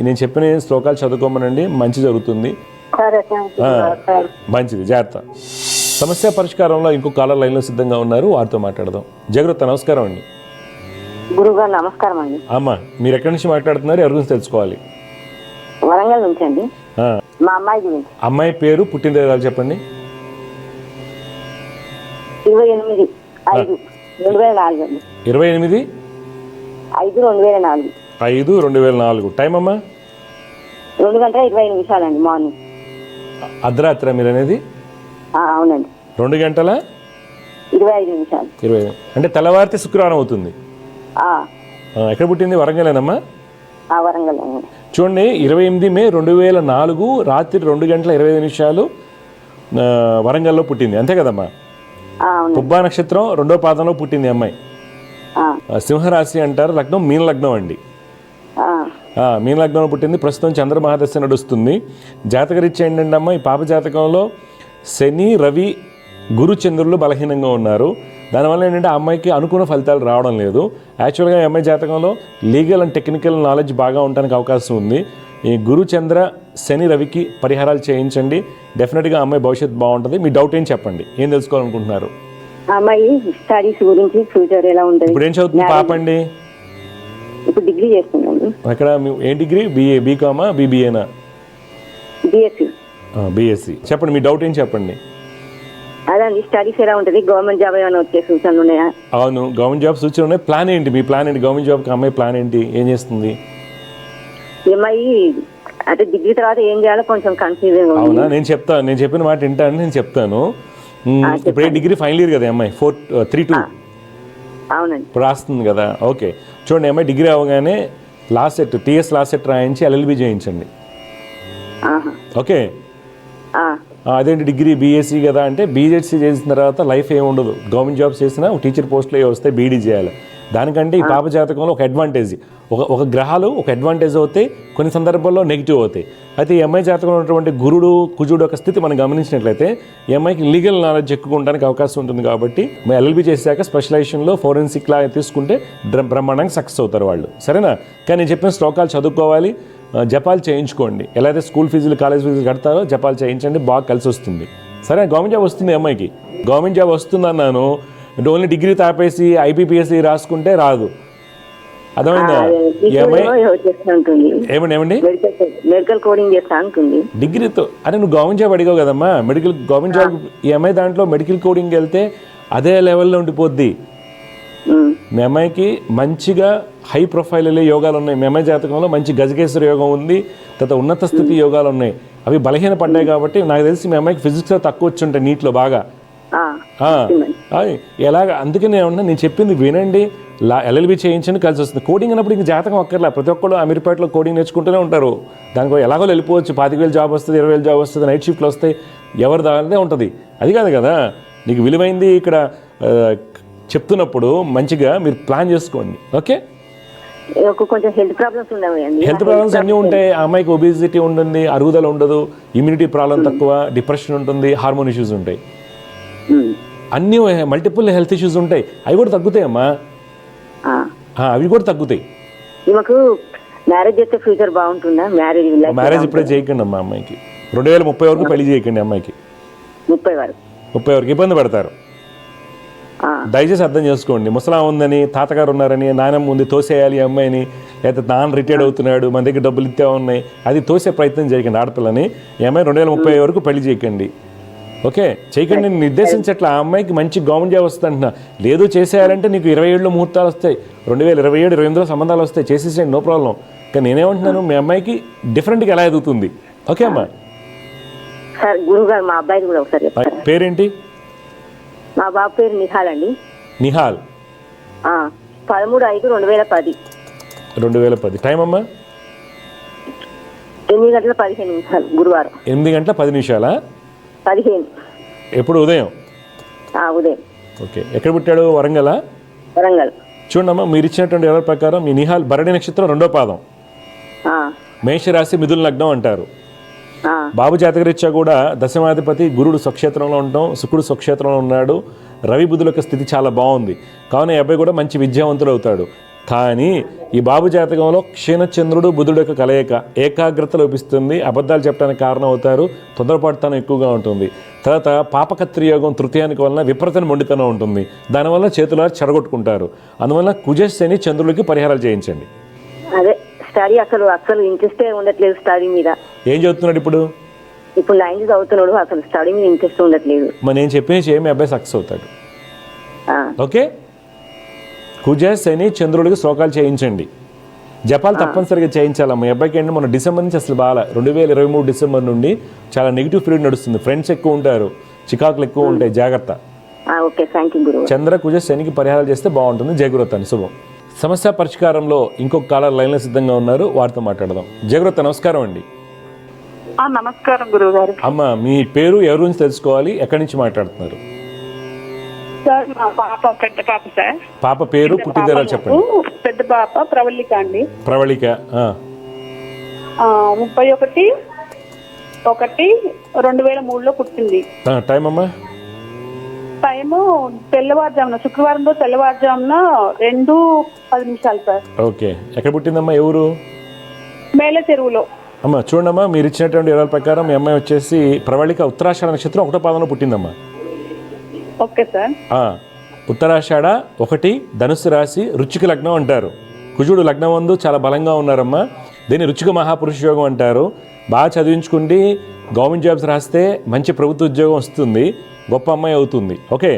Speaker 1: నేను చెప్పిన శ్లోకాలు చదువుకోమనండి, మంచి జరుగుతుంది. మంచిది, జాగ్రత్త. సమస్య పరిష్కారంలో ఇంకో కాలర్ లైన్లో సిద్ధంగా ఉన్నారు, వారితో మాట్లాడదాం. జాగ్రత్త. నమస్కారం అండి.
Speaker 7: గురుగారు నమస్కారం అండి.
Speaker 1: అమ్మా, మీరు ఎక్కడి నుంచి మాట్లాడుతున్నారు, ఎవరి గురించి తెలుసుకోవాలి?
Speaker 7: వరంగల్ నుంచి అండి. మా అమ్మాయి గురించి.
Speaker 1: అమ్మాయి పేరు, పుట్టినరోజు చెప్పండి.
Speaker 7: 28/5/2004 అండి.
Speaker 1: 28/5/2004. 5/2004. టైం అమ్మా?
Speaker 7: 2:25 అండి, మార్నింగ్.
Speaker 1: అర్ధరాత్రి మీరు అనేది?
Speaker 7: అవునండి.
Speaker 1: 2:25 అంటే తెల్లవారితే శుక్రవారం అవుతుంది. ఎక్కడ పుట్టింది? వరంగలేనమ్మా?
Speaker 7: వరంగల్.
Speaker 1: చూడండి, 28 మే 2004 రాత్రి 2:25 వరంగల్లో పుట్టింది, అంతే కదమ్మా? పుబ్బా నక్షత్రం 2వ పాదంలో పుట్టింది అమ్మాయి. సింహరాశి అంటారు, లగ్నం మీన లగ్నం అండి. మీన లగ్నంలో పుట్టింది. ప్రస్తుతం చంద్ర మహాదశ నడుస్తుంది. జాతకరీత్యా ఏంటంటే అమ్మ, ఈ పాప జాతకంలో శని, రవి, గురు, చంద్రులు బలహీనంగా ఉన్నారు. దానివల్ల ఏంటంటే ఆ అమ్మాయికి అనుకున్న ఫలితాలు రావడం లేదు. యాక్చువల్గా ఈ అమ్మాయి జాతకంలో లీగల్ అండ్ టెక్నికల్ నాలెడ్జ్ బాగా ఉండడానికి అవకాశం ఉంది. ఈ గురు, చంద్ర, శని, రవికి పరిహారాలు చేయించండి, డెఫినెట్గా అమ్మాయి భవిష్యత్తు బాగుంటుంది. మీ డౌట్ ఏం చెప్పండి, ఏం తెలుసుకోవాలనుకుంటున్నారు?
Speaker 7: అమ్మాయి స్టడీస్ గురించి, ఫ్యూచర్ ఎలా ఉంటుంది.
Speaker 1: ఇప్పుడు ఏం చదువుతుంది పాప అండి?
Speaker 7: ఇప్పుడు డిగ్రీ చేస్తున్నాను.
Speaker 1: ఎక్కడ? ఏ డిగ్రీ? బీకామా, బీబీఏనా? బిఎస్సి. చెప్పండి, మీ డౌట్ ఏం చెప్పండి.
Speaker 7: అదండి, స్టడీస్ ఎలా ఉంటుంది, గవర్నమెంట్ జాబ్ ఏమైనా వచ్చే సూచనలు ఉన్నాయా?
Speaker 1: అవును, గవర్నమెంట్ జాబ్ సూచనలు ఉన్నాయి. ప్లాన్ ఏంటి? మీ ప్లాన్ ఏంటి? గవర్నమెంట్ జాబ్కి అమ్మాయి ప్లాన్ ఏంటి, ఏం చేస్తుంది?
Speaker 7: అమ్మాయి అంటే డిగ్రీ తర్వాత ఏం చేయాలో కొంచెం కన్ఫ్యూజన్.
Speaker 1: అవునా? నేను చెప్పిన మాట వింటాను, నేను చెప్తాను. ఇప్పుడే డిగ్రీ ఫైనల్ ఇయర్ కదా అమ్మాయి, 432.
Speaker 7: అవునండి.
Speaker 1: ఇప్పుడు రాస్తుంది కదా. ఓకే, చూడండి అమ్మాయి డిగ్రీ అవగానే last set, TS last set రాయించి ఎల్ఎల్బి చేయించండి. ఓకే, అదేంటి డిగ్రీ బీఎస్సీ కదా అంటే, బీజెడ్సీ చేసిన తర్వాత లైఫ్ ఏమి ఉండదు. గవర్నమెంట్ జాబ్స్ చేసినా టీచర్ పోస్టులు వస్తాయి, బీడీ చేయాలి. దానికంటే ఈ పాప జాతకంలో ఒక అడ్వాంటేజ్, ఒక గ్రహాలు ఒక అడ్వాంటేజ్ అవుతాయి, కొన్ని సందర్భాల్లో నెగిటివ్ అవుతాయి. అయితే ఈ అమ్మాయి జాతకంలో ఉన్నటువంటి గురుడు, కుజుడు ఒక స్థితి మనం గమనించినట్లయితే ఈ అమ్మాయికి లీగల్ నాలెడ్జ్ ఎక్కువ ఉండడానికి అవకాశం ఉంటుంది. కాబట్టి ఎల్ఎల్బి చేశాక స్పెషలైజేషన్లో ఫోరెన్సిక్ లా తీసుకుంటే బ్రహ్మాండంగా సక్సెస్ అవుతారు వాళ్ళు. సరేనా? కానీ నేను చెప్పిన శ్లోకాలు చదువుకోవాలి, జపాలు చేయించుకోండి. ఎలా అయితే స్కూల్ ఫీజులు, కాలేజ్ ఫీజులు కడతారో జపాలు చేయించండి, బాగా కలిసి వస్తుంది. సరే, గవర్నమెంట్ జాబ్ వస్తుంది అమ్మాయికి. గవర్నమెంట్ జాబ్ వస్తుందన్నాను, ఓన్లీ డిగ్రీ తాపేసి ఐపీపీఎస్సీ రాసుకుంటే రాదు. అర్థమైందా? ఏమండి
Speaker 7: మెడికల్ కోడింగ్ చేస్తా అనుకుంది
Speaker 1: డిగ్రీతో. అరే నువ్వు గవర్నమెంట్ జాబ్ అడిగావు కదమ్మా, గవర్నమెంట్ జాబ్. ఈ అమ్మాయి దాంట్లో మెడికల్ కోడింగ్ వెళ్తే అదే లెవెల్లో ఉండిపోద్ది. మీ అమ్మాయికి మంచిగా హై ప్రొఫైల్ వెళ్ళే యోగాలు ఉన్నాయి. మీ అమ్మాయి జాతకంలో మంచి గజకేశ్వర యోగం ఉంది, తర్వాత ఉన్నత స్థితి యోగాలు ఉన్నాయి. అవి బలహీన పడ్డాయి కాబట్టి నాకు తెలిసి మీ అమ్మాయికి ఫిజిక్స్లో తక్కువ వచ్చి ఉంటాయి, నీట్లో బాగా. ఎలాగ? అందుకే నేను చెప్పింది వినండి, ఎల్ఎల్బి చేయించండి, కలిసి వస్తుంది. కోడింగ్ అన్నప్పుడు ఇంక జాతకం అక్కర్లే. ప్రతి ఒక్కళ్ళు అమీర్పేటలో కోడింగ్ నేర్చుకుంటూనే ఉంటారు. దానికి ఎలాగో వెళ్ళిపోవచ్చు, 25,000 జాబ్ వస్తుంది, 20,000 జాబ్ వస్తుంది, నైట్ షిఫ్ట్లు వస్తాయి, ఎవరి దానిదే ఉంటుంది. అది కాదు కదా నీకు విలువైంది. ఇక్కడ చెప్తున్నప్పుడు మంచిగా మీరు ప్లాన్ చేసుకోండి. ఓకే,
Speaker 7: కొంచెం హెల్త్ ప్రాబ్లమ్స్ ఉండవు.
Speaker 1: హెల్త్ ప్రాబ్లమ్స్ అన్నీ ఉంటాయి. ఆ అమ్మాయికి ఒబిసిటీ ఉంటుంది, అరుగుదల ఉండదు, ఇమ్యూనిటీ ప్రాబ్లం తక్కువ, డిప్రెషన్ ఉంటుంది, హార్మోన్ ఇష్యూస్ ఉంటాయి, అన్నీ మల్టిపుల్ హెల్త్ ఇష్యూస్ ఉంటాయి. అవి కూడా తగ్గుతాయి అమ్మా, అవి కూడా తగ్గుతాయి.
Speaker 7: మ్యారేజ్ చేస్తే ఫ్యూచర్ బాగుంటుందా?
Speaker 1: మ్యారేజ్ ఇప్పుడే చేయకండి అమ్మా. అమ్మాయికి 2030 వరకు పెళ్లి చేయకండి. అమ్మాయికి 30 వరకు ఇబ్బంది పడతారు. దయచేసి అర్థం చేసుకోండి. ముసలా ఉందని, తాతగారు ఉన్నారని, నాయనమ్మ ఉంది తోసేయాలి అమ్మాయిని, లేకపోతే నాన్న రిటైర్డ్ అవుతున్నాడు, మన దగ్గర డబ్బులు ఇస్తే ఉన్నాయి, అది తోసే ప్రయత్నం చేయకండి ఆడపిల్లని. ఈ అమ్మాయి 2030 వరకు పెళ్లి చేయకండి. ఓకే, చేయకండి. నేను నిర్దేశించట్లా. ఆ అమ్మాయికి మంచి గవర్నమెంట్ జాబ్ వస్తుంది అంటున్నా. లేదు చేసేయాలంటే నీకు 27 ముహూర్తాలు వస్తాయి, 2027, 28లో సంబంధాలు వస్తాయి, చేసేసేయండి, నో ప్రాబ్లం. కానీ నేనేమంటున్నాను, మీ అమ్మాయికి డిఫరెంట్గా ఎలా ఎదుగుతుంది. ఓకే అమ్మా?
Speaker 7: గురుగారు, మా అబ్బాయి కూడా ఒకసారి
Speaker 1: పేరేంటి?
Speaker 7: మా బాబు పేరు నిహాల్ అండి.
Speaker 1: నిహాల్
Speaker 7: 13/5/2010
Speaker 1: 2010. టైం అమ్మా
Speaker 7: 8:15 గురువారం
Speaker 1: 8:10
Speaker 7: 15
Speaker 1: ఎప్పుడు ఉదయం?
Speaker 7: ఉదయం.
Speaker 1: ఓకే, ఎక్కడ పుట్టాడు? వరంగల్.
Speaker 7: వరంగల్.
Speaker 1: చూడమ్మా, మీరు ఇచ్చినటువంటి ఎవరి ప్రకారం మీ నిహాల్ భరణి నక్షత్రం 2వ పాదం, మేషరాశి మిథున లగ్నం అంటారు. బాబు జాతకరీత్యా కూడా దశమాధిపతి గురుడు స్వక్షేత్రంలో ఉండటం, శుక్రుడు స్వక్షేత్రంలో ఉన్నాడు, రవి బుధుల యొక్క స్థితి చాలా బాగుంది. కావున ఈ అబ్బాయి కూడా మంచి విద్యావంతుడు అవుతాడు. కానీ ఈ బాబు జాతకంలో క్షీణచంద్రుడు బుధుడు యొక్క కలయిక, ఏకాగ్రత లోపిస్తుంది, అబద్ధాలు చెప్పడానికి కారణం అవుతారు, తొందరపాటుతనం ఎక్కువగా ఉంటుంది. తర్వాత పాపకత్రి యోగం తృతీయానికి వలన విపరీతమైన మొండితనం ఉంటుంది, దానివల్ల చేతులారు చెడగొట్టుకుంటారు. అందువల్ల కుజశని చంద్రుడికి పరిహారాలు చేయించండి.
Speaker 7: అదే స్టడీ అసలు ఇంట్రెస్టే ఉండట్లేదు స్టడీ మీద.
Speaker 1: ఏం చదువుతున్నాడు ఇప్పుడు?
Speaker 7: ఇప్పుడు 9th చదువుతున్నాడు, అసలు స్టడీ మీద ఇంట్రెస్ట్ ఉండట్లేదు.
Speaker 1: మరి నేను చెప్పిన చేయమి అబ్బాయి సక్సెస్ అవుతాడు. ఓకే, కుజ శని చంద్రుడికి శ్లోకాలు చేయించండి, జపాలు తప్పనిసరిగా చేయించాలమ్మా. ఈ అబ్బాయికి ఏంటి మొన్న డిసెంబర్ నుంచి అసలు బాగా 2023 డిసెంబర్ నుండి చాలా నెగిటివ్ పీరియడ్ నడుస్తుంది. ఫ్రెండ్స్ ఎక్కువ ఉంటారు, చికాకులు ఎక్కువ ఉంటాయి, జాగ్రత్త.
Speaker 7: ఓకే, థ్యాంక్ యూ గురువు.
Speaker 1: చంద్ర కుజ శనికి పరిహారాలు చేస్తే బాగుంటుంది. జయగురత్ అని శుభం. సమస్య పరిష్కారంలో ఇంకొక కాలర్ లైన్లో సిద్ధంగా ఉన్నారు, వారితో మాట్లాడదాం. జయగురత్, నమస్కారం అండి.
Speaker 3: నమస్కారం గురువు గారు.
Speaker 1: అమ్మ, మీ పేరు, ఎవరి గురించి తెలుసుకోవాలి, ఎక్కడి నుంచి మాట్లాడుతున్నారు?
Speaker 3: సార్ మా పాప పెద్ద పాప సార్.
Speaker 1: పాప పేరు, పుట్టినరోజు చెప్పండి.
Speaker 3: పెద్ద పాప ప్రవళిక అండి.
Speaker 1: ప్రవళిక
Speaker 3: 31/1/2003 పుట్టింది.
Speaker 1: టైం అమ్మా?
Speaker 3: టైము తెల్లవారుజామున, శుక్రవారం రోజు తెల్లవారుజామున 2:10 సార్.
Speaker 1: ఓకే, ఎక్కడ పుట్టిందమ్మా, ఎవరు?
Speaker 3: మేల చెరువులో.
Speaker 1: అమ్మ చూడమ్మా, మీరు ఇచ్చినటువంటి వివరాల ప్రకారం మీ అమ్మాయి వచ్చేసి ప్రవళిక ఉత్తరాషాఢ నక్షత్రం 1వ పాదంలో పుట్టిందమ్మా.
Speaker 3: Okay sir.
Speaker 1: ఉత్తరాషాఢ 1 ధనుస్సు రాశి, రుచిక లగ్నం అంటారు. కుజుడు లగ్నం వందు చాలా బలంగా ఉన్నారమ్మా. దీన్ని రుచిక మహాపురుష యోగం అంటారు. బాగా చదివించుకుంటే గవర్నమెంట్ జాబ్స్ రాస్తే మంచి ప్రభుత్వ ఉద్యోగం వస్తుంది, గొప్ప అమ్మాయి అవుతుంది. ఓకే,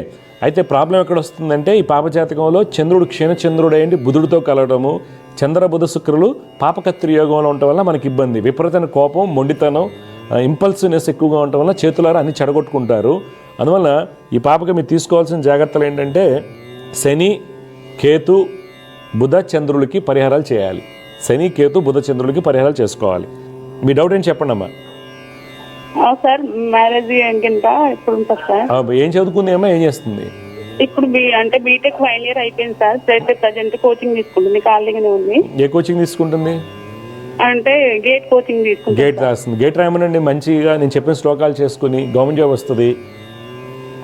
Speaker 1: అయితే ప్రాబ్లం ఎక్కడ వస్తుందంటే ఈ పాప జాతకంలో చంద్రుడు క్షీణచంద్రుడు ఏంటి బుధుడితో కలవడము, చంద్ర బుధ శుక్రులు పాపకత్రి యోగంలో ఉండటం వల్ల మనకి ఇబ్బంది. విపరీతమైన కోపం, మొండితనం, ఇంపల్సివ్నెస్ ఎక్కువగా ఉండటం వల్ల చేతులారా అన్ని చెడగొట్టుకుంటారు. అందువల్ల ఈ పాపకి మీరు తీసుకోవాల్సిన జాగ్రత్తలు ఏంటంటే శని కేతు బుధ చంద్రులకి పరిహారాలు చేయాలి. శని కేతు బుధ చంద్రులకి పరిహారాలు చేసుకోవాలి. మీ డౌట్ ఏంటి చెప్పండి అమ్మా.
Speaker 3: సార్ మ్యారేజ్ ఎప్పుడు ఉంటుంది సార్?
Speaker 1: ఏం చదువుకుంది అమ్మా, ఏం చేస్తుంది?
Speaker 3: ఇప్పుడు అంటే బీటెక్ ఫైనల్ ఇయర్ అయిపోయింది సార్. ప్రజెంట్ కోచింగ్ తీసుకుంటుంది, ఖాళీగానే ఉంది.
Speaker 1: ఏ కోచింగ్ తీసుకుంటుంది?
Speaker 3: అంటే గేట్ కోచింగ్ తీసుకుంటుంది.
Speaker 1: గేట్ రాస్తుంది. గేట్ రాయమనండి, మంచిగా నేను చెప్పిన శ్లోకాలు చేసుకుని గవర్నమెంట్ జాబ్ వస్తుంది.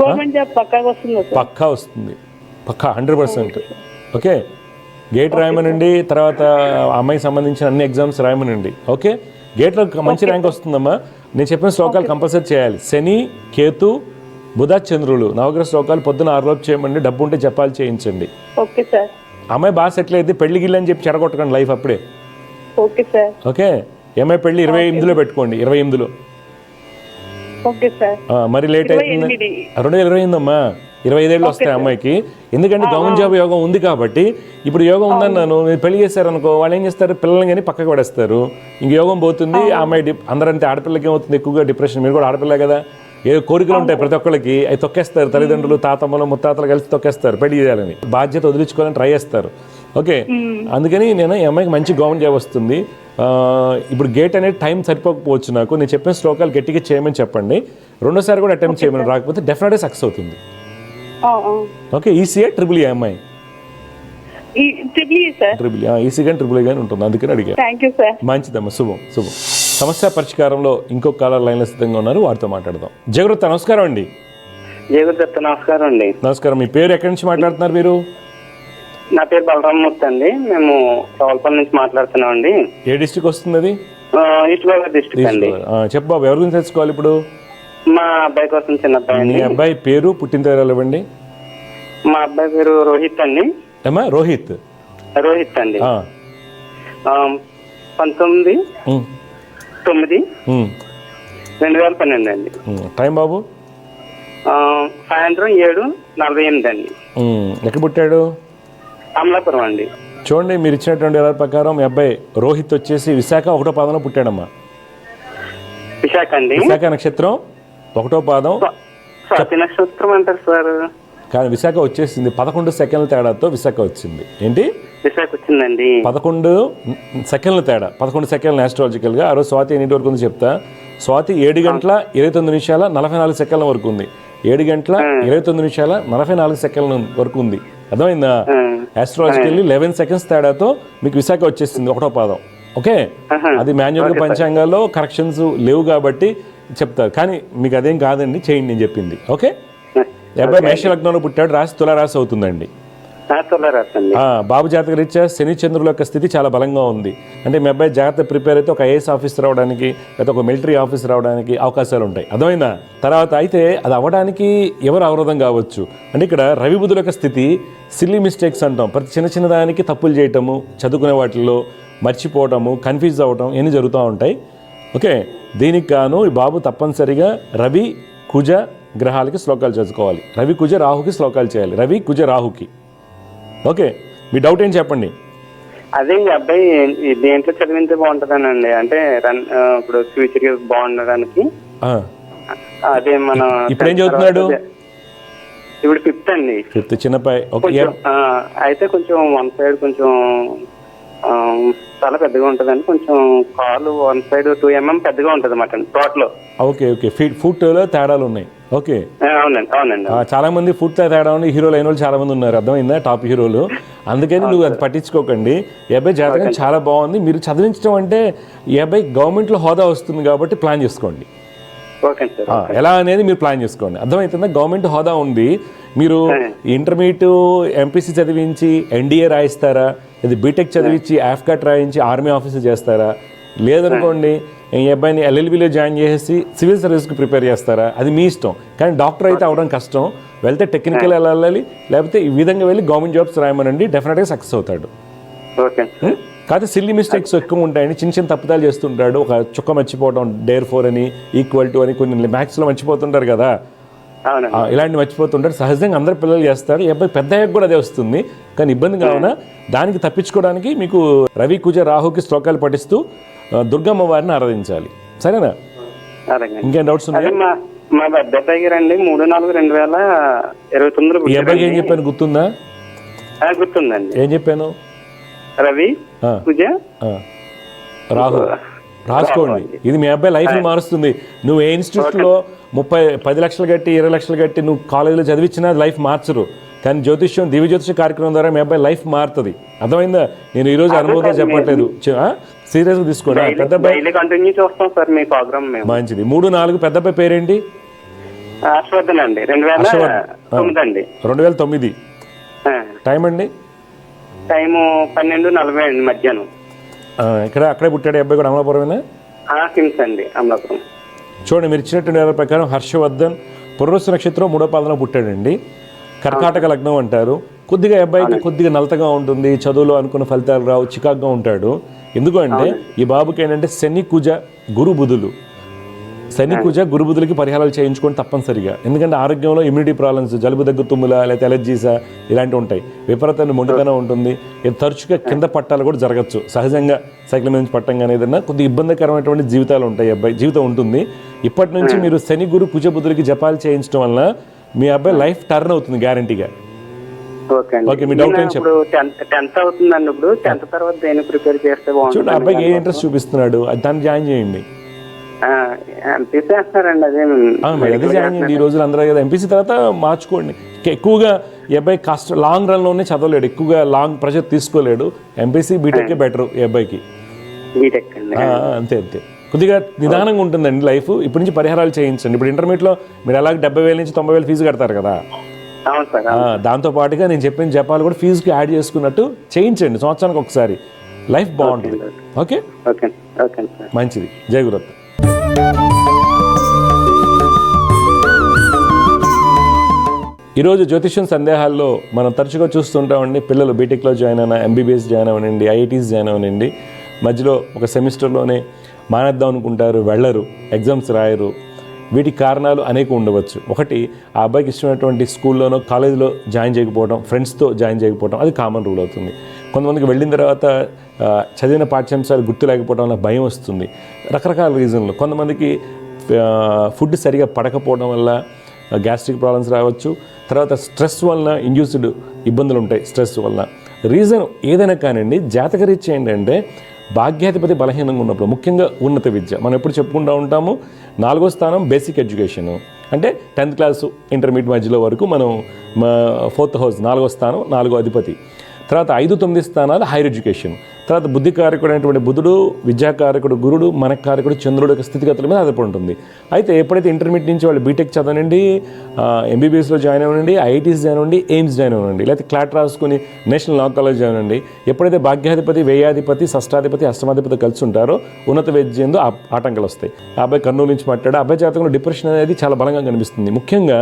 Speaker 3: గవర్నమెంట్ జాబ్ పక్కాగా వస్తుంది?
Speaker 1: పక్కా వస్తుంది, పక్కా 100%. Okay, gate రాయమనండి. తర్వాత అమ్మాయికి సంబంధించిన అన్ని ఎగ్జామ్స్ రాయమనండి. ఓకే, గేట్లో మంచి ర్యాంక్ వస్తుందమ్మా. నేను చెప్పిన శ్లోకాలు కంపల్సరీ చేయాలి. శని కేతు బుధ చంద్రులు నవగ్రహ శ్లోకాలు పొద్దున 6 లోపు చేయమండి. డబ్బు ఉంటే జపాలు చేయించండి.
Speaker 3: Okay sir.
Speaker 1: అమ్మాయి బాగా సెటిల్ అయితే పెళ్లి గిల్లి అని చెప్పి చెడగొట్టకండి లైఫ్ అప్పుడే.
Speaker 3: Okay sir.
Speaker 1: ఓకే, అమ్మాయి పెళ్లి 28లో పెట్టుకోండి. 28లో.
Speaker 3: Okay sir.
Speaker 1: మరి లేట్ అవుతుంది. 2028 అమ్మా, 25 ఏళ్ళు వస్తాయి అమ్మాయికి. ఎందుకంటే గవర్నమెంట్ జాబ్ యోగం ఉంది కాబట్టి. ఇప్పుడు యోగం ఉందన్నాను, మీరు పెళ్లి చేశారనుకో, వాళ్ళు ఏం చేస్తారు, పిల్లల్ని కానీ పక్కకు పడేస్తారు. ఇంక యోగం పోతుంది. ఆ అమ్మాయి అందరంటే ఆడపిల్లకి ఏమవుతుంది, ఎక్కువగా డిప్రెషన్. మీరు కూడా ఆడపిల్ల కదా, ఏ కోరికలు ఉంటాయి ప్రతి ఒక్కరికి, అవి తొక్కేస్తారు. తల్లిదండ్రులు, తాతమ్మలు, ముత్తాతలు కలిసి తొక్కేస్తారు పెళ్లి చేయాలని. బాధ్యత వదిలించుకోవాలని ట్రై చేస్తారు. ఓకే, అందుకని నేను ఈ అమ్మాయికి మంచి గవర్నమెంట్ జాబ్ వస్తుంది. ఇప్పుడు గేట్ అనేది టైం సరిపోకపోవచ్చు నాకు. నేను చెప్పిన శ్లోకాలు గట్టిగా చేయమని చెప్పండి. రెండోసారి కూడా అటెంప్ట్ చేయమని, రాకపోతే డెఫినెట్గా సక్సెస్ అవుతుంది. ఓకే, ఈసీఏ ట్రిపుల్ ఏ అమ్మాయి? ట్రిపుల్ ఈసీ కానీ ట్రిపుల్ ఏ కానీ ఉంటుంది, అందుకని అడిగాను. మంచిదమ్మా, శుభం శుభం. సమస్య పరిష్కారంలో ఇంకొక కాలర్ లైన్లో సిద్ధంగా ఉన్నారు, వారితో మాట్లాడదాం. జయగురత్, నమస్కారం అండి.
Speaker 8: జయగురత్, నమస్కారం అండి.
Speaker 1: నమస్కారం. మీ పేరు, ఎక్కడి నుంచి మాట్లాడుతున్నారు మీరు?
Speaker 8: నా పేరు బలరామమూర్తి అండి. మేము రావులపల్లి నుంచి మాట్లాడుతున్నాం అండి.
Speaker 1: ఏ డిస్ట్రిక్ట్ వస్తుంది అది?
Speaker 8: ఈస్ట్ గోదావరి డిస్ట్రిక్ట్ అండి.
Speaker 1: చెప్పు బాబు, ఎవరి గురించి తెలుసుకోవాలి ఇప్పుడు?
Speaker 8: మా అబ్బాయి కోసం, చిన్న అబ్బాయి.
Speaker 1: మీ అబ్బాయి పేరు, పుట్టినరోజు ఇవ్వండి.
Speaker 8: మా అబ్బాయి పేరు రోహిత్ అండి.
Speaker 1: ఏమా? రోహిత్
Speaker 8: అండి. 19/9/2012 అండి.
Speaker 1: టైం బాబు?
Speaker 8: సాయంత్రం 7:48 అండి.
Speaker 1: ఎక్కడ పుట్టాడు?
Speaker 8: అమలాపురం అండి.
Speaker 1: చూడండి, మీరు ఇచ్చినటువంటి ఎవరి ప్రకారం మీ అబ్బాయి రోహిత్ వచ్చేసి విశాఖ 1వ పాదంలో పుట్టాడమ్మా.
Speaker 8: విశాఖ అండి.
Speaker 1: విశాఖ నక్షత్రం 1వ పాదం.
Speaker 8: స్వాతి నక్షత్రం అంటారు సార్.
Speaker 1: కానీ విశాఖ వచ్చేసింది 11 సెకండ్ల తేడాతో విశాఖ వచ్చింది. ఏంటి
Speaker 8: విశాఖ వచ్చిందండి?
Speaker 1: 11 సెకండ్ల తేడా, 11 సెకండ్లు ఆస్ట్రాలజికల్గా. ఆ రోజు స్వాతి ఎన్నింటి వరకు ఉంది చెప్తా. స్వాతి 7 గంటల 29 నిమిషాల 44 సెకండ్ల వరకు ఉంది. 7 గంటల 29 నిమిషాల 44 సెకండ్ల వరకు ఉంది. అర్థమైందా? ఆస్ట్రాలజికల్లీ 11 సెకండ్స్ తేడాతో మీకు విశాఖ వచ్చేసింది, ఒకటో పాదం. ఓకే, అది మాన్యువల్గా పంచాంగాల్లో కరెక్షన్స్ లేవు కాబట్టి చెప్తారు, కానీ మీకు అదేం కాదండి, చేయండి నేను చెప్పింది. ఓకే, అబ్బాయి మేష లగ్నంలో పుట్టాడు, రాశి తులారాశి అవుతుందండి. బాబు జాతక రీత్యా శని చంద్రుల యొక్క స్థితి చాలా బలంగా ఉంది. అంటే మీ అబ్బాయి జాగ్రత్త ప్రిపేర్ అయితే ఒక ఐఏఎస్ ఆఫీసర్ అవడానికి లేదా ఒక మిలిటరీ ఆఫీసర్ అవడానికి అవకాశాలు ఉంటాయి. అర్థమైందా? తర్వాత అయితే అది అవ్వడానికి ఎవరు అవరోధం కావచ్చు అంటే ఇక్కడ రవి బుధుల యొక్క స్థితి సిల్లీ మిస్టేక్స్ అంటాం. ప్రతి చిన్న చిన్న దానికి తప్పులు చేయటము, చదువుకునే వాటిల్లో మర్చిపోవటము, కన్ఫ్యూజ్ అవ్వటం ఇవన్నీ జరుగుతూ ఉంటాయి. ఓకే, దీనికి గాను ఈ బాబు తప్పనిసరిగా రవి కుజ గ్రహాలకి శ్లోకాలు చదువుకోవాలి. రవి కుజ రాహుకి శ్లోకాలు చేయాలి, రవి కుజ రాహుకి. ఓకే, మీ డౌట్ ఏం చెప్పండి.
Speaker 8: అదే ఈ అబ్బాయి దేంట్లో చదివింటే బాగుంటుందనండి, అంటే ఇప్పుడు ఫ్యూచర్ బాగుండడానికి. అదే మన
Speaker 1: ఇప్పుడు ఏం చదువుతున్నాడు?
Speaker 8: ఇప్పుడు 5th అండి.
Speaker 1: 5th చిన్నపాయి.
Speaker 8: అయితే కొంచెం వన్ సైడ్ కొంచెం చాలా పెద్దగా ఉంటుందండి, కొంచెం కాలు వన్ సైడ్ 2 mm పెద్దగా ఉంటుంది అన్నమాట తోటలో.
Speaker 1: ఓకే ఓకే, ఫుట్లో తేడాలు ఉన్నాయి. ఓకే,
Speaker 8: అవునండి అవునండి.
Speaker 1: చాలా మంది ఫుడ్ తేడా ఉంది, హీరోలు అయిన వాళ్ళు చాలా మంది ఉన్నారు, అర్థమైందా? టాప్ హీరోలు. అందుకని నువ్వు అది పట్టించుకోకండి. ఈ అబ్బాయి జాతకం చాలా బాగుంది. మీరు చదివించడం అంటే ఈ అబ్బాయి గవర్నమెంట్లో హోదా వస్తుంది కాబట్టి ప్లాన్ చేసుకోండి. ఎలా అనేది మీరు ప్లాన్ చేసుకోండి, అర్థమవుతుందా? గవర్నమెంట్ హోదా ఉంది, మీరు ఇంటర్మీడియట్ ఎంపీసీ చదివించి ఎన్డీఏ రాయిస్తారా, ఇది బీటెక్ చదివించి ఆఫ్కాట్ రాయించి ఆర్మీ ఆఫీసర్ చేస్తారా, లేదనుకోండి ఈ అబ్బాయిని ఎల్ఎల్బీలో జాయిన్ చేసి సివిల్ సర్వీస్కి ప్రిపేర్ చేస్తారా, అది మీ ఇష్టం. కానీ డాక్టర్ అయితే అవడం కష్టం, వెళ్తే టెక్నికల్ వెళ్ళాలి, లేకపోతే ఈ విధంగా వెళ్ళి గవర్నమెంట్ జాబ్స్ రాయమనండి, డెఫినెట్గా సక్సెస్ అవుతాడు. కాకపోతే సిల్లీ మిస్టేక్స్ ఎక్కువ ఉంటాయండి, చిన్న చిన్న తప్పుదాలు చేస్తుంటాడు. ఒక చుక్క మర్చిపోవడం, డేర్ 4 అని, ఈక్వల్ టు అని కొన్ని మ్యాథ్స్లో మర్చిపోతుంటారు కదా, ఇలాంటి మర్చిపోతుంటారు. సహజంగా అందరు పిల్లలు చేస్తారు. ఈ అబ్బాయి పెద్ద అయ్యాక కూడా అదే వస్తుంది, కానీ ఇబ్బంది కావున దానికి తప్పించుకోవడానికి మీకు రవి కుజ రాహుకి శ్లోకాలు పఠిస్తూ దుర్గమ్మ వారిని ఆరాధించాలి. సరేనా? ఇంకేం డౌట్స్ ఉన్నాయి?
Speaker 8: మా పెద్దబ్బాయి గారండి 3/4/2029.
Speaker 1: ఈ అబ్బాయికి ఏం చెప్పాను గుర్తుందా?
Speaker 8: గుర్తుందండి.
Speaker 1: ఏం చెప్పాను?
Speaker 8: రవి కుజ
Speaker 1: రాహు. రాసుకోండి, ఇది మీ అబ్బాయి లైఫ్ని మారుస్తుంది. నువ్వు ఏ ఇన్స్టిట్యూట్లో 10 లక్షలు కట్టి 20 లక్షలు కట్టి నువ్వు కాలేజీలో చదివించినా లైఫ్ మార్చరు, కానీ జ్యోతిష్యం దివ్య జ్యోతిష కార్యక్రమం ద్వారా మీ అబ్బాయి లైఫ్ మారుతుంది. అర్థమైందా? నేను ఈరోజు అనుభవంతో చెప్పట్లేదు, సీరియస్గా తీసుకోండి. పెద్ద అబ్బాయి మంచిది. 3-4 పెద్ద అబ్బాయి పేరేంటి? 2009. టైం అండి?
Speaker 8: టైము 12:40 మధ్యాహ్నం.
Speaker 1: ఇక్కడ అక్కడే పుట్టాడు అబ్బాయి కూడా, అమలాపురమేనా?
Speaker 8: అండి, అమలాపురం.
Speaker 1: చూడండి, మీరు ఇచ్చినట్టు నేల ప్రకారం హర్షవర్ధన్ పునరుసు నక్షత్రం 3వ పాదంలో పుట్టాడండి. కర్కాటక లగ్నం అంటారు. కొద్దిగా అబ్బాయికి కొద్దిగా నలతగా ఉంటుంది, చదువులో అనుకున్న ఫలితాలు రావు, చికాగ్గా ఉంటాడు. ఎందుకంటే ఈ బాబుకి ఏంటంటే శని కుజ గురు బుధులు, శని కుజ గురు బుధులకి పరిహారాలు చేయించుకోండి తప్పనిసరిగా. ఎందుకంటే ఆరోగ్యంలో ఇమ్యూనిటీ ప్రాబ్లమ్స్, జలుబు దగ్గు తుమ్ములా లేకపోతే ఎలర్జీసా ఇలాంటివి ఉంటాయి. విపరీతమైన మొండితనం ఉంటుంది, తరచుగా కింద పట్టాలు కూడా జరగచ్చు. సహజంగా సైకిల్ మీద నుంచి పట్టం కానీ ఏదన్నా కొద్దిగా ఇబ్బందికరమైనటువంటి జీవితాలు ఉంటాయి, అబ్బాయి జీవితం ఉంటుంది. ఇప్పటి నుంచి మీరు శని గురు కుజ బుధులకి జపాలు చేయించడం వల్ల మీ అబ్బాయి లైఫ్ టర్న్ అవుతుంది గ్యారంటీగా. ఓకే, మీ డౌట్ ఏం చెప్పండి.
Speaker 8: 10th అవుతుందండి, ఇప్పుడు 10th తర్వాత దేని ప్రిపేర్ చేస్తే బాగుంటుంది?
Speaker 1: చూడండి, అబ్బాయికి ఏ ఇంట్రెస్ట్ చూపిస్తున్నాడు దాన్ని జాయిన్ చేయండి.
Speaker 8: ఎంపీసీ చేస్తారండి, అదే
Speaker 1: జాయిన్ చేయండి. ఈ రోజులు అందరూ కదా ఎంపీసీ తర్వాత మార్చుకోండి. ఎక్కువగా ఈ అబ్బాయి లాంగ్ రన్లోనే చదవలేడు, ఎక్కువగా లాంగ్ ప్రెషర్ తీసుకోలేడు. ఎంపీసీ బీటెక్ బెటర్ ఈ అబ్బాయికి. అంతే అంతే, కొద్దిగా నిదానంగా ఉంటుందండి లైఫ్. ఇప్పటి నుంచి పరిహారాలు చేయించండి. ఇప్పుడు ఇంటర్మీడియట్లో మీరు అలాగే 70,000 నుంచి 90,000 ఫీజు కడతారు కదా, దాంతో పాటుగా నేను చెప్పిన జపాలు కూడా ఫీజుకి యాడ్ చేసుకున్నట్టు చేయించండి సంవత్సరానికి ఒకసారి. లైఫ్ బాగుంటుంది. ఓకే, మంచిది. జై గురత్త. ఈరోజు జ్యోతిష్యం సందేహాల్లో మనం తరచుగా చూస్తుంటామండి. పిల్లలు బీటెక్లో జాయిన్ అయినా, ఎంబీబీఎస్ జాయిన్ అవ్వనండి, ఐఐటీస్ జాయిన్ అవ్వనండి, మధ్యలో ఒక సెమిస్టర్లోనే మానేద్దాం అనుకుంటారు, వెళ్ళరు, ఎగ్జామ్స్ రాయరు. వీటికి కారణాలు అనేక ఉండవచ్చు. ఒకటి, ఆ అబ్బాయికి ఇష్టమైనటువంటి స్కూల్లోనో కాలేజీలో జాయిన్ చేయకపోవడం, ఫ్రెండ్స్తో జాయిన్ చేయకపోవడం, అది కామన్ రూల్ అవుతుంది. కొంతమందికి వెళ్ళిన తర్వాత చదివిన పాఠ్యాంశాలు గుర్తు లేకపోవడం వల్ల భయం వస్తుంది, రకరకాల రీజన్లు. కొంతమందికి ఫుడ్ సరిగా పడకపోవడం వల్ల గ్యాస్ట్రిక్ ప్రాబ్లమ్స్ రావచ్చు. తర్వాత స్ట్రెస్ వలన ఇండ్యూస్డ్ ఇబ్బందులు ఉంటాయి. స్ట్రెస్ వలన రీజన్ ఏదైనా కానివ్వండి, జాతకరీత్యా ఏంటంటే భాగ్యాధిపతి బలహీనంగా ఉన్నప్పుడు, ముఖ్యంగా ఉన్నత విద్య మనం ఎప్పుడు చెప్పుకుంటూ ఉంటాము, 4వ స్థానం బేసిక్ ఎడ్యుకేషను, అంటే 10th క్లాసు ఇంటర్మీడియట్ మధ్యలో వరకు మనం 4th హౌస్ 4వ స్థానం, 4వ అధిపతి. తర్వాత 5, 9 స్థానాలు హైయర్ ఎడ్యుకేషన్. తర్వాత బుద్ధికారకుడు అయినటువంటి బుధుడు, విద్యాకారకుడు గురుడు, మనకారకుడు చంద్రుడు యొక్క స్థితిగతుల మీద ఆధారపడి ఉంటుంది. అయితే ఎప్పుడైతే ఇంటర్మీడియట్ నుంచి వాళ్ళు బీటెక్ చదవనండి, ఎంబీబీఎస్లో జాయిన్ అవ్వనండి, ఐఐటీస్ జాయిన్ అవ్వండి, ఎయిమ్స్ జాయిన్ అవ్వనండి, లేకపోతే క్లాట్ రాసుకుని నేషనల్ లా కాలేజ్ జాయిన్ అవ్వండి, ఎప్పుడైతే భాగ్యాధిపతి, వ్యయాధిపతి, షష్టాధిపతి, అష్టమాధిపతి కలిసి ఉంటారో ఉన్నత విద్యందు ఆటంకాలు వస్తాయి. అబ్బాయి కర్నూలు నుంచి మాట్లాడు, అబ్బాయి జాతకంలో డిప్రెషన్ అనేది చాలా బలంగా కనిపిస్తుంది. ముఖ్యంగా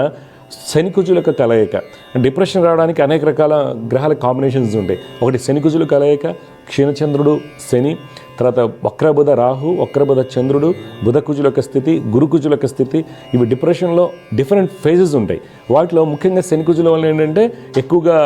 Speaker 1: శని కుజుల యొక్క కలయిక. డిప్రెషన్ రావడానికి అనేక రకాల గ్రహాల కాంబినేషన్స్ ఉంటాయి. ఒకటి శని కుజుల కలయిక, క్షీణచంద్రుడు శని, తర్వాత వక్రబుధ రాహు, వక్రబుధ చంద్రుడు, బుధ కుజుల యొక్క స్థితి, గురు కుజుల యొక్క స్థితి. ఇవి డిప్రెషన్లో డిఫరెంట్ ఫేజెస్ ఉంటాయి. వాటిలో ముఖ్యంగా శని కుజుల వల్ల ఏంటంటే ఎక్కువగా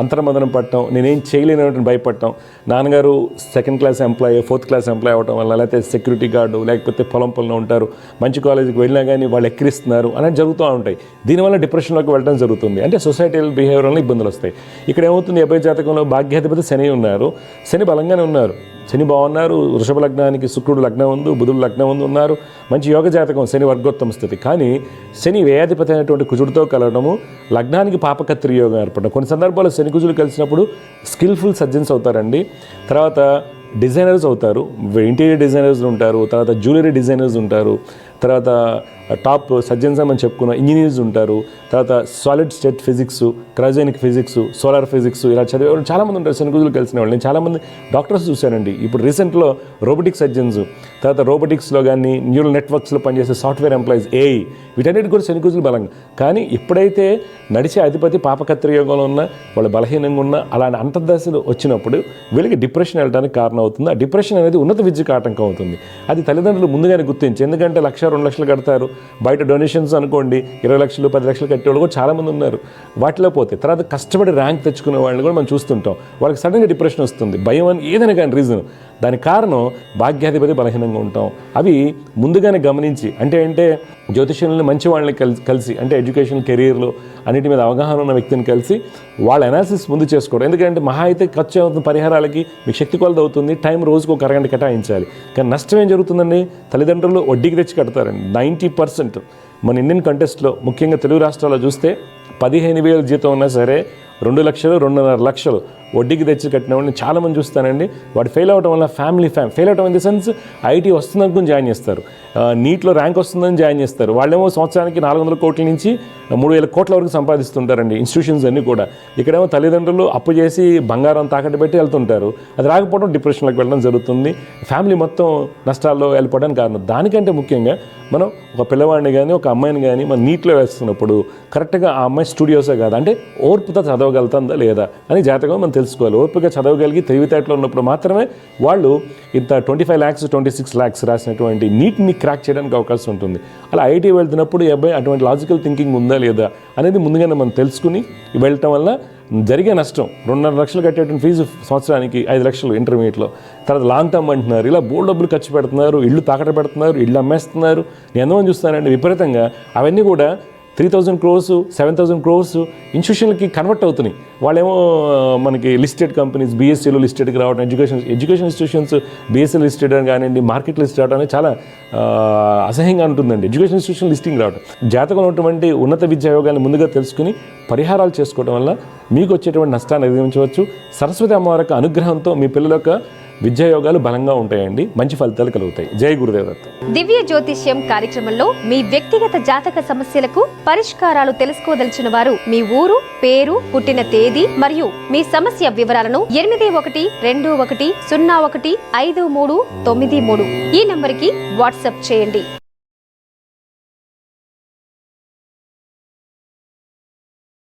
Speaker 1: అంతర్మదనం పడటం, నేనేం చేయలేనటువంటి భయపడటం, నాన్నగారు 2nd class employee 4th class employee అవ్వటం వల్ల, లేకపోతే సెక్యూరిటీ గార్డు, లేకపోతే పొలంలో ఉంటారు, మంచి కాలేజీకి వెళ్ళినా కానీ వాళ్ళు ఎక్కిరిస్తున్నారు అనేది జరుగుతూ ఉంటాయి. దీనివల్ల డిప్రెషన్లోకి వెళ్ళడం జరుగుతుంది. అంటే సొసైటల్ బిహేవియర్ వల్ల ఇబ్బందులు వస్తాయి. ఇక్కడ ఏమవుతుంది, అబ్బాయి జాతకంలో భాగ్యాధిపతి శని ఉన్నారు, శని బలంగానే ఉన్నారు, శని బాగున్నారు, వృషభ లగ్నానికి శుక్రుడు లగ్నం ఉంది, బుధుడు లగ్నం ఉంది ఉన్నారు, మంచి యోగ జాతకం, శని వర్గోత్తమ స్థితి. కానీ శని వ్యయాధిపతి అయినటువంటి కుజుడితో కలవడము, లగ్నానికి పాపకత్రి యోగం ఏర్పడడం. కొన్ని సందర్భాల్లో శని కుజులు కలిసినప్పుడు స్కిల్ఫుల్ సర్జన్స్ అవుతారండి. తర్వాత డిజైనర్స్ అవుతారు, ఇంటీరియర్ డిజైనర్స్ ఉంటారు, తర్వాత జ్యువెలరీ డిజైనర్స్ ఉంటారు, తర్వాత టాప్ సర్జన్స్ అని మనం చెప్పుకున్నాం, ఇంజనీర్స్ ఉంటారు, తర్వాత solid state physics, cryogenic physics, solar physics ఇలా చదివే చాలామంది ఉంటారు శని కుజులు కలిసిన వాళ్ళు. నేను చాలామంది డాక్టర్స్ చూశానండి. ఇప్పుడు రీసెంట్లో రోబోటిక్ సర్జన్స్, తర్వాత రోబోటిక్స్లో కానీ న్యూరల్ నెట్వర్క్స్లో పనిచేసే సాఫ్ట్వేర్ ఎంప్లాయీస్, ఏఐ, వీటన్నిటి కూడా శని కుజులు బలంగా. కానీ ఎప్పుడైతే నడిచే అధిపతి పాపకత్రి యోగంలో ఉన్న వాళ్ళు బలహీనంగా ఉన్న అలాంటి అంతర్దశలు వచ్చినప్పుడు వీళ్ళకి డిప్రెషన్ వెళ్ళడానికి కారణం అవుతుంది. ఆ డిప్రెషన్ అనేది ఉన్నత విద్యకు ఆటంకం అవుతుంది. అది తల్లిదండ్రులు ముందుగానే గుర్తించి, ఎందుకంటే 1,00,000, 2 లక్షలు కడతారు, బయట డొనేషన్స్ అనుకోండి 20 లక్షలు 10 లక్షలు కట్టేవాళ్ళు కూడా చాలామంది ఉన్నారు. వాటిలో పోతే తర్వాత కష్టపడి ర్యాంక్ తెచ్చుకునే వాళ్ళని కూడా మనం చూస్తుంటాం. వాళ్ళకి సడన్గా డిప్రెషన్ వస్తుంది, భయం అని ఏదైనా కానీ రీజన్. దానికి కారణం భాగ్యాధిపతి బలహీనంగా ఉంటాం. అవి ముందుగానే గమనించి, అంటే జ్యోతిష్యులని మంచి వాళ్ళని కలిసి, అంటే ఎడ్యుకేషన్ కెరీర్లో అన్నిటి మీద అవగాహన ఉన్న వ్యక్తిని కలిసి వాళ్ళ అనాలిసిస్ ముందు చేసుకోవడం. ఎందుకంటే మహా అయితే ఖర్చు అవుతున్న పరిహారాలకి మీకు శక్తి కొలత అవుతుంది, టైం రోజుకు 1 అరగంట కేటాయించాలి. కానీ నష్టం ఏం జరుగుతుందండి, తల్లిదండ్రులు వడ్డీకి తెచ్చి కడతారండి. 90% మన ఇండియన్ కంటెస్ట్లో ముఖ్యంగా తెలుగు రాష్ట్రాల్లో చూస్తే 15,000 జీతం ఉన్నా సరే 2 లక్షలు 2.5 లక్షలు వడ్డీకి తెచ్చి కట్టిన వాళ్ళని చాలామంది చూస్తానండి. వాడు ఫెయిల్ అవడం వల్ల ఫెయిల్ అవడం ఇన్ ది సెన్స్ ఐటీ వస్తుందనుకుని జాయిన్ చేస్తారు, నీట్లో ర్యాంక్ వస్తుందని జాయిన్ చేస్తారు. వాళ్ళేమో సంవత్సరానికి 400 కోట్ల నుంచి 3,000 కోట్ల వరకు సంపాదిస్తుంటారండి ఇన్స్టిట్యూషన్స్ అన్నీ కూడా. ఇక్కడేమో తల్లిదండ్రులు అప్పు చేసి బంగారం తాకట్టు పెట్టి వెళ్తుంటారు, అది రాకపోవడం డిప్రెషన్లోకి వెళ్ళడం జరుగుతుంది. ఫ్యామిలీ మొత్తం నష్టాల్లో వెళ్ళిపోవడానికి కారణం. దానికంటే ముఖ్యంగా మనం ఒక పిల్లవాడిని కానీ ఒక అమ్మాయిని కానీ మనం నీట్లో వేస్తున్నప్పుడు కరెక్ట్గా ఆ అమ్మాయి స్టూడియోసే కాదు, అంటే ఓర్పుతో చదవగలుగుతుందా లేదా అని జాతకం మనం తెలుసుకోవాలి. ఓపికగా చదవగలిగి తెలివితేటలో ఉన్నప్పుడు మాత్రమే వాళ్ళు ఇంత 25 lakhs 26 lakhs రాసినటువంటి నీట్ని క్రాక్ చేయడానికి అవకాశం ఉంటుంది. అలా ఐటీ వెళ్తున్నప్పుడు ఈ అబ్బాయి అటువంటి లాజికల్ థింకింగ్ ఉందా లేదా అనేది ముందుగానే మనం తెలుసుకుని వెళ్ళటం వల్ల జరిగే నష్టం 2.5 లక్షలు కట్టేటువంటి ఫీజు సంవత్సరానికి 5 లక్షలు ఇంటర్మీడియట్లో. తర్వాత లాంగ్ టర్మ్ అంటున్నారు, ఇలా బోల్డ్ డబ్బులు ఖర్చు పెడుతున్నారు, ఇళ్ళు తాకట్టు పెడుతున్నారు, ఇళ్ళు అమ్మేస్తున్నారు. నేను ఎంతమంది చూస్తానండి విపరీతంగా. అవన్నీ కూడా 3,000 crores 7,000 crores ఇన్స్టిట్యూషన్లకి కన్వర్ట్ అవుతున్నాయి. వాళ్ళేమో మనకి లిస్టెడ్ కంపెనీస్ బీఎస్సీలో లిస్టెడ్కి రావడం, ఎడ్యుకేషన్ ఇన్స్టిట్యూషన్స్ బీఎస్సీ లిస్టెడ్ అని కానివ్వండి, మార్కెట్ లిస్ట్ రావడం అనేది చాలా అసహ్యంగా ఉంటుందండి. ఎడ్యుకేషన్ ఇన్స్టిట్యూషన్ లిస్టింగ్ రావడం. జాతకంలో ఉన్నటువంటి ఉన్నత విద్యా యోగాన్ని ముందుగా తెలుసుకుని పరిహారాలు చేసుకోవడం వల్ల మీకు వచ్చేటువంటి నష్టాన్ని అధిగమించవచ్చు. సరస్వతి అమ్మవారి యొక్క అనుగ్రహంతో మీ పిల్లల యొక్క విద్యాయోగాలు బలంగా ఉంటాయండి, మంచి ఫలితాలు కలుగుతాయి. జై గురుదేవదత్త.
Speaker 9: దివ్య జ్యోతిష్యం కార్యక్రమంలో మీ వ్యక్తిగత జాతక సమస్యలకు పరిష్కారాలు తెలుసుకోదలిచిన వారు మీ ఊరు, పేరు, పుట్టిన తేదీ మరియు మీ సమస్య వివరాలను 8121015393 ఈ నంబర్కి వాట్సాప్ చేయండి.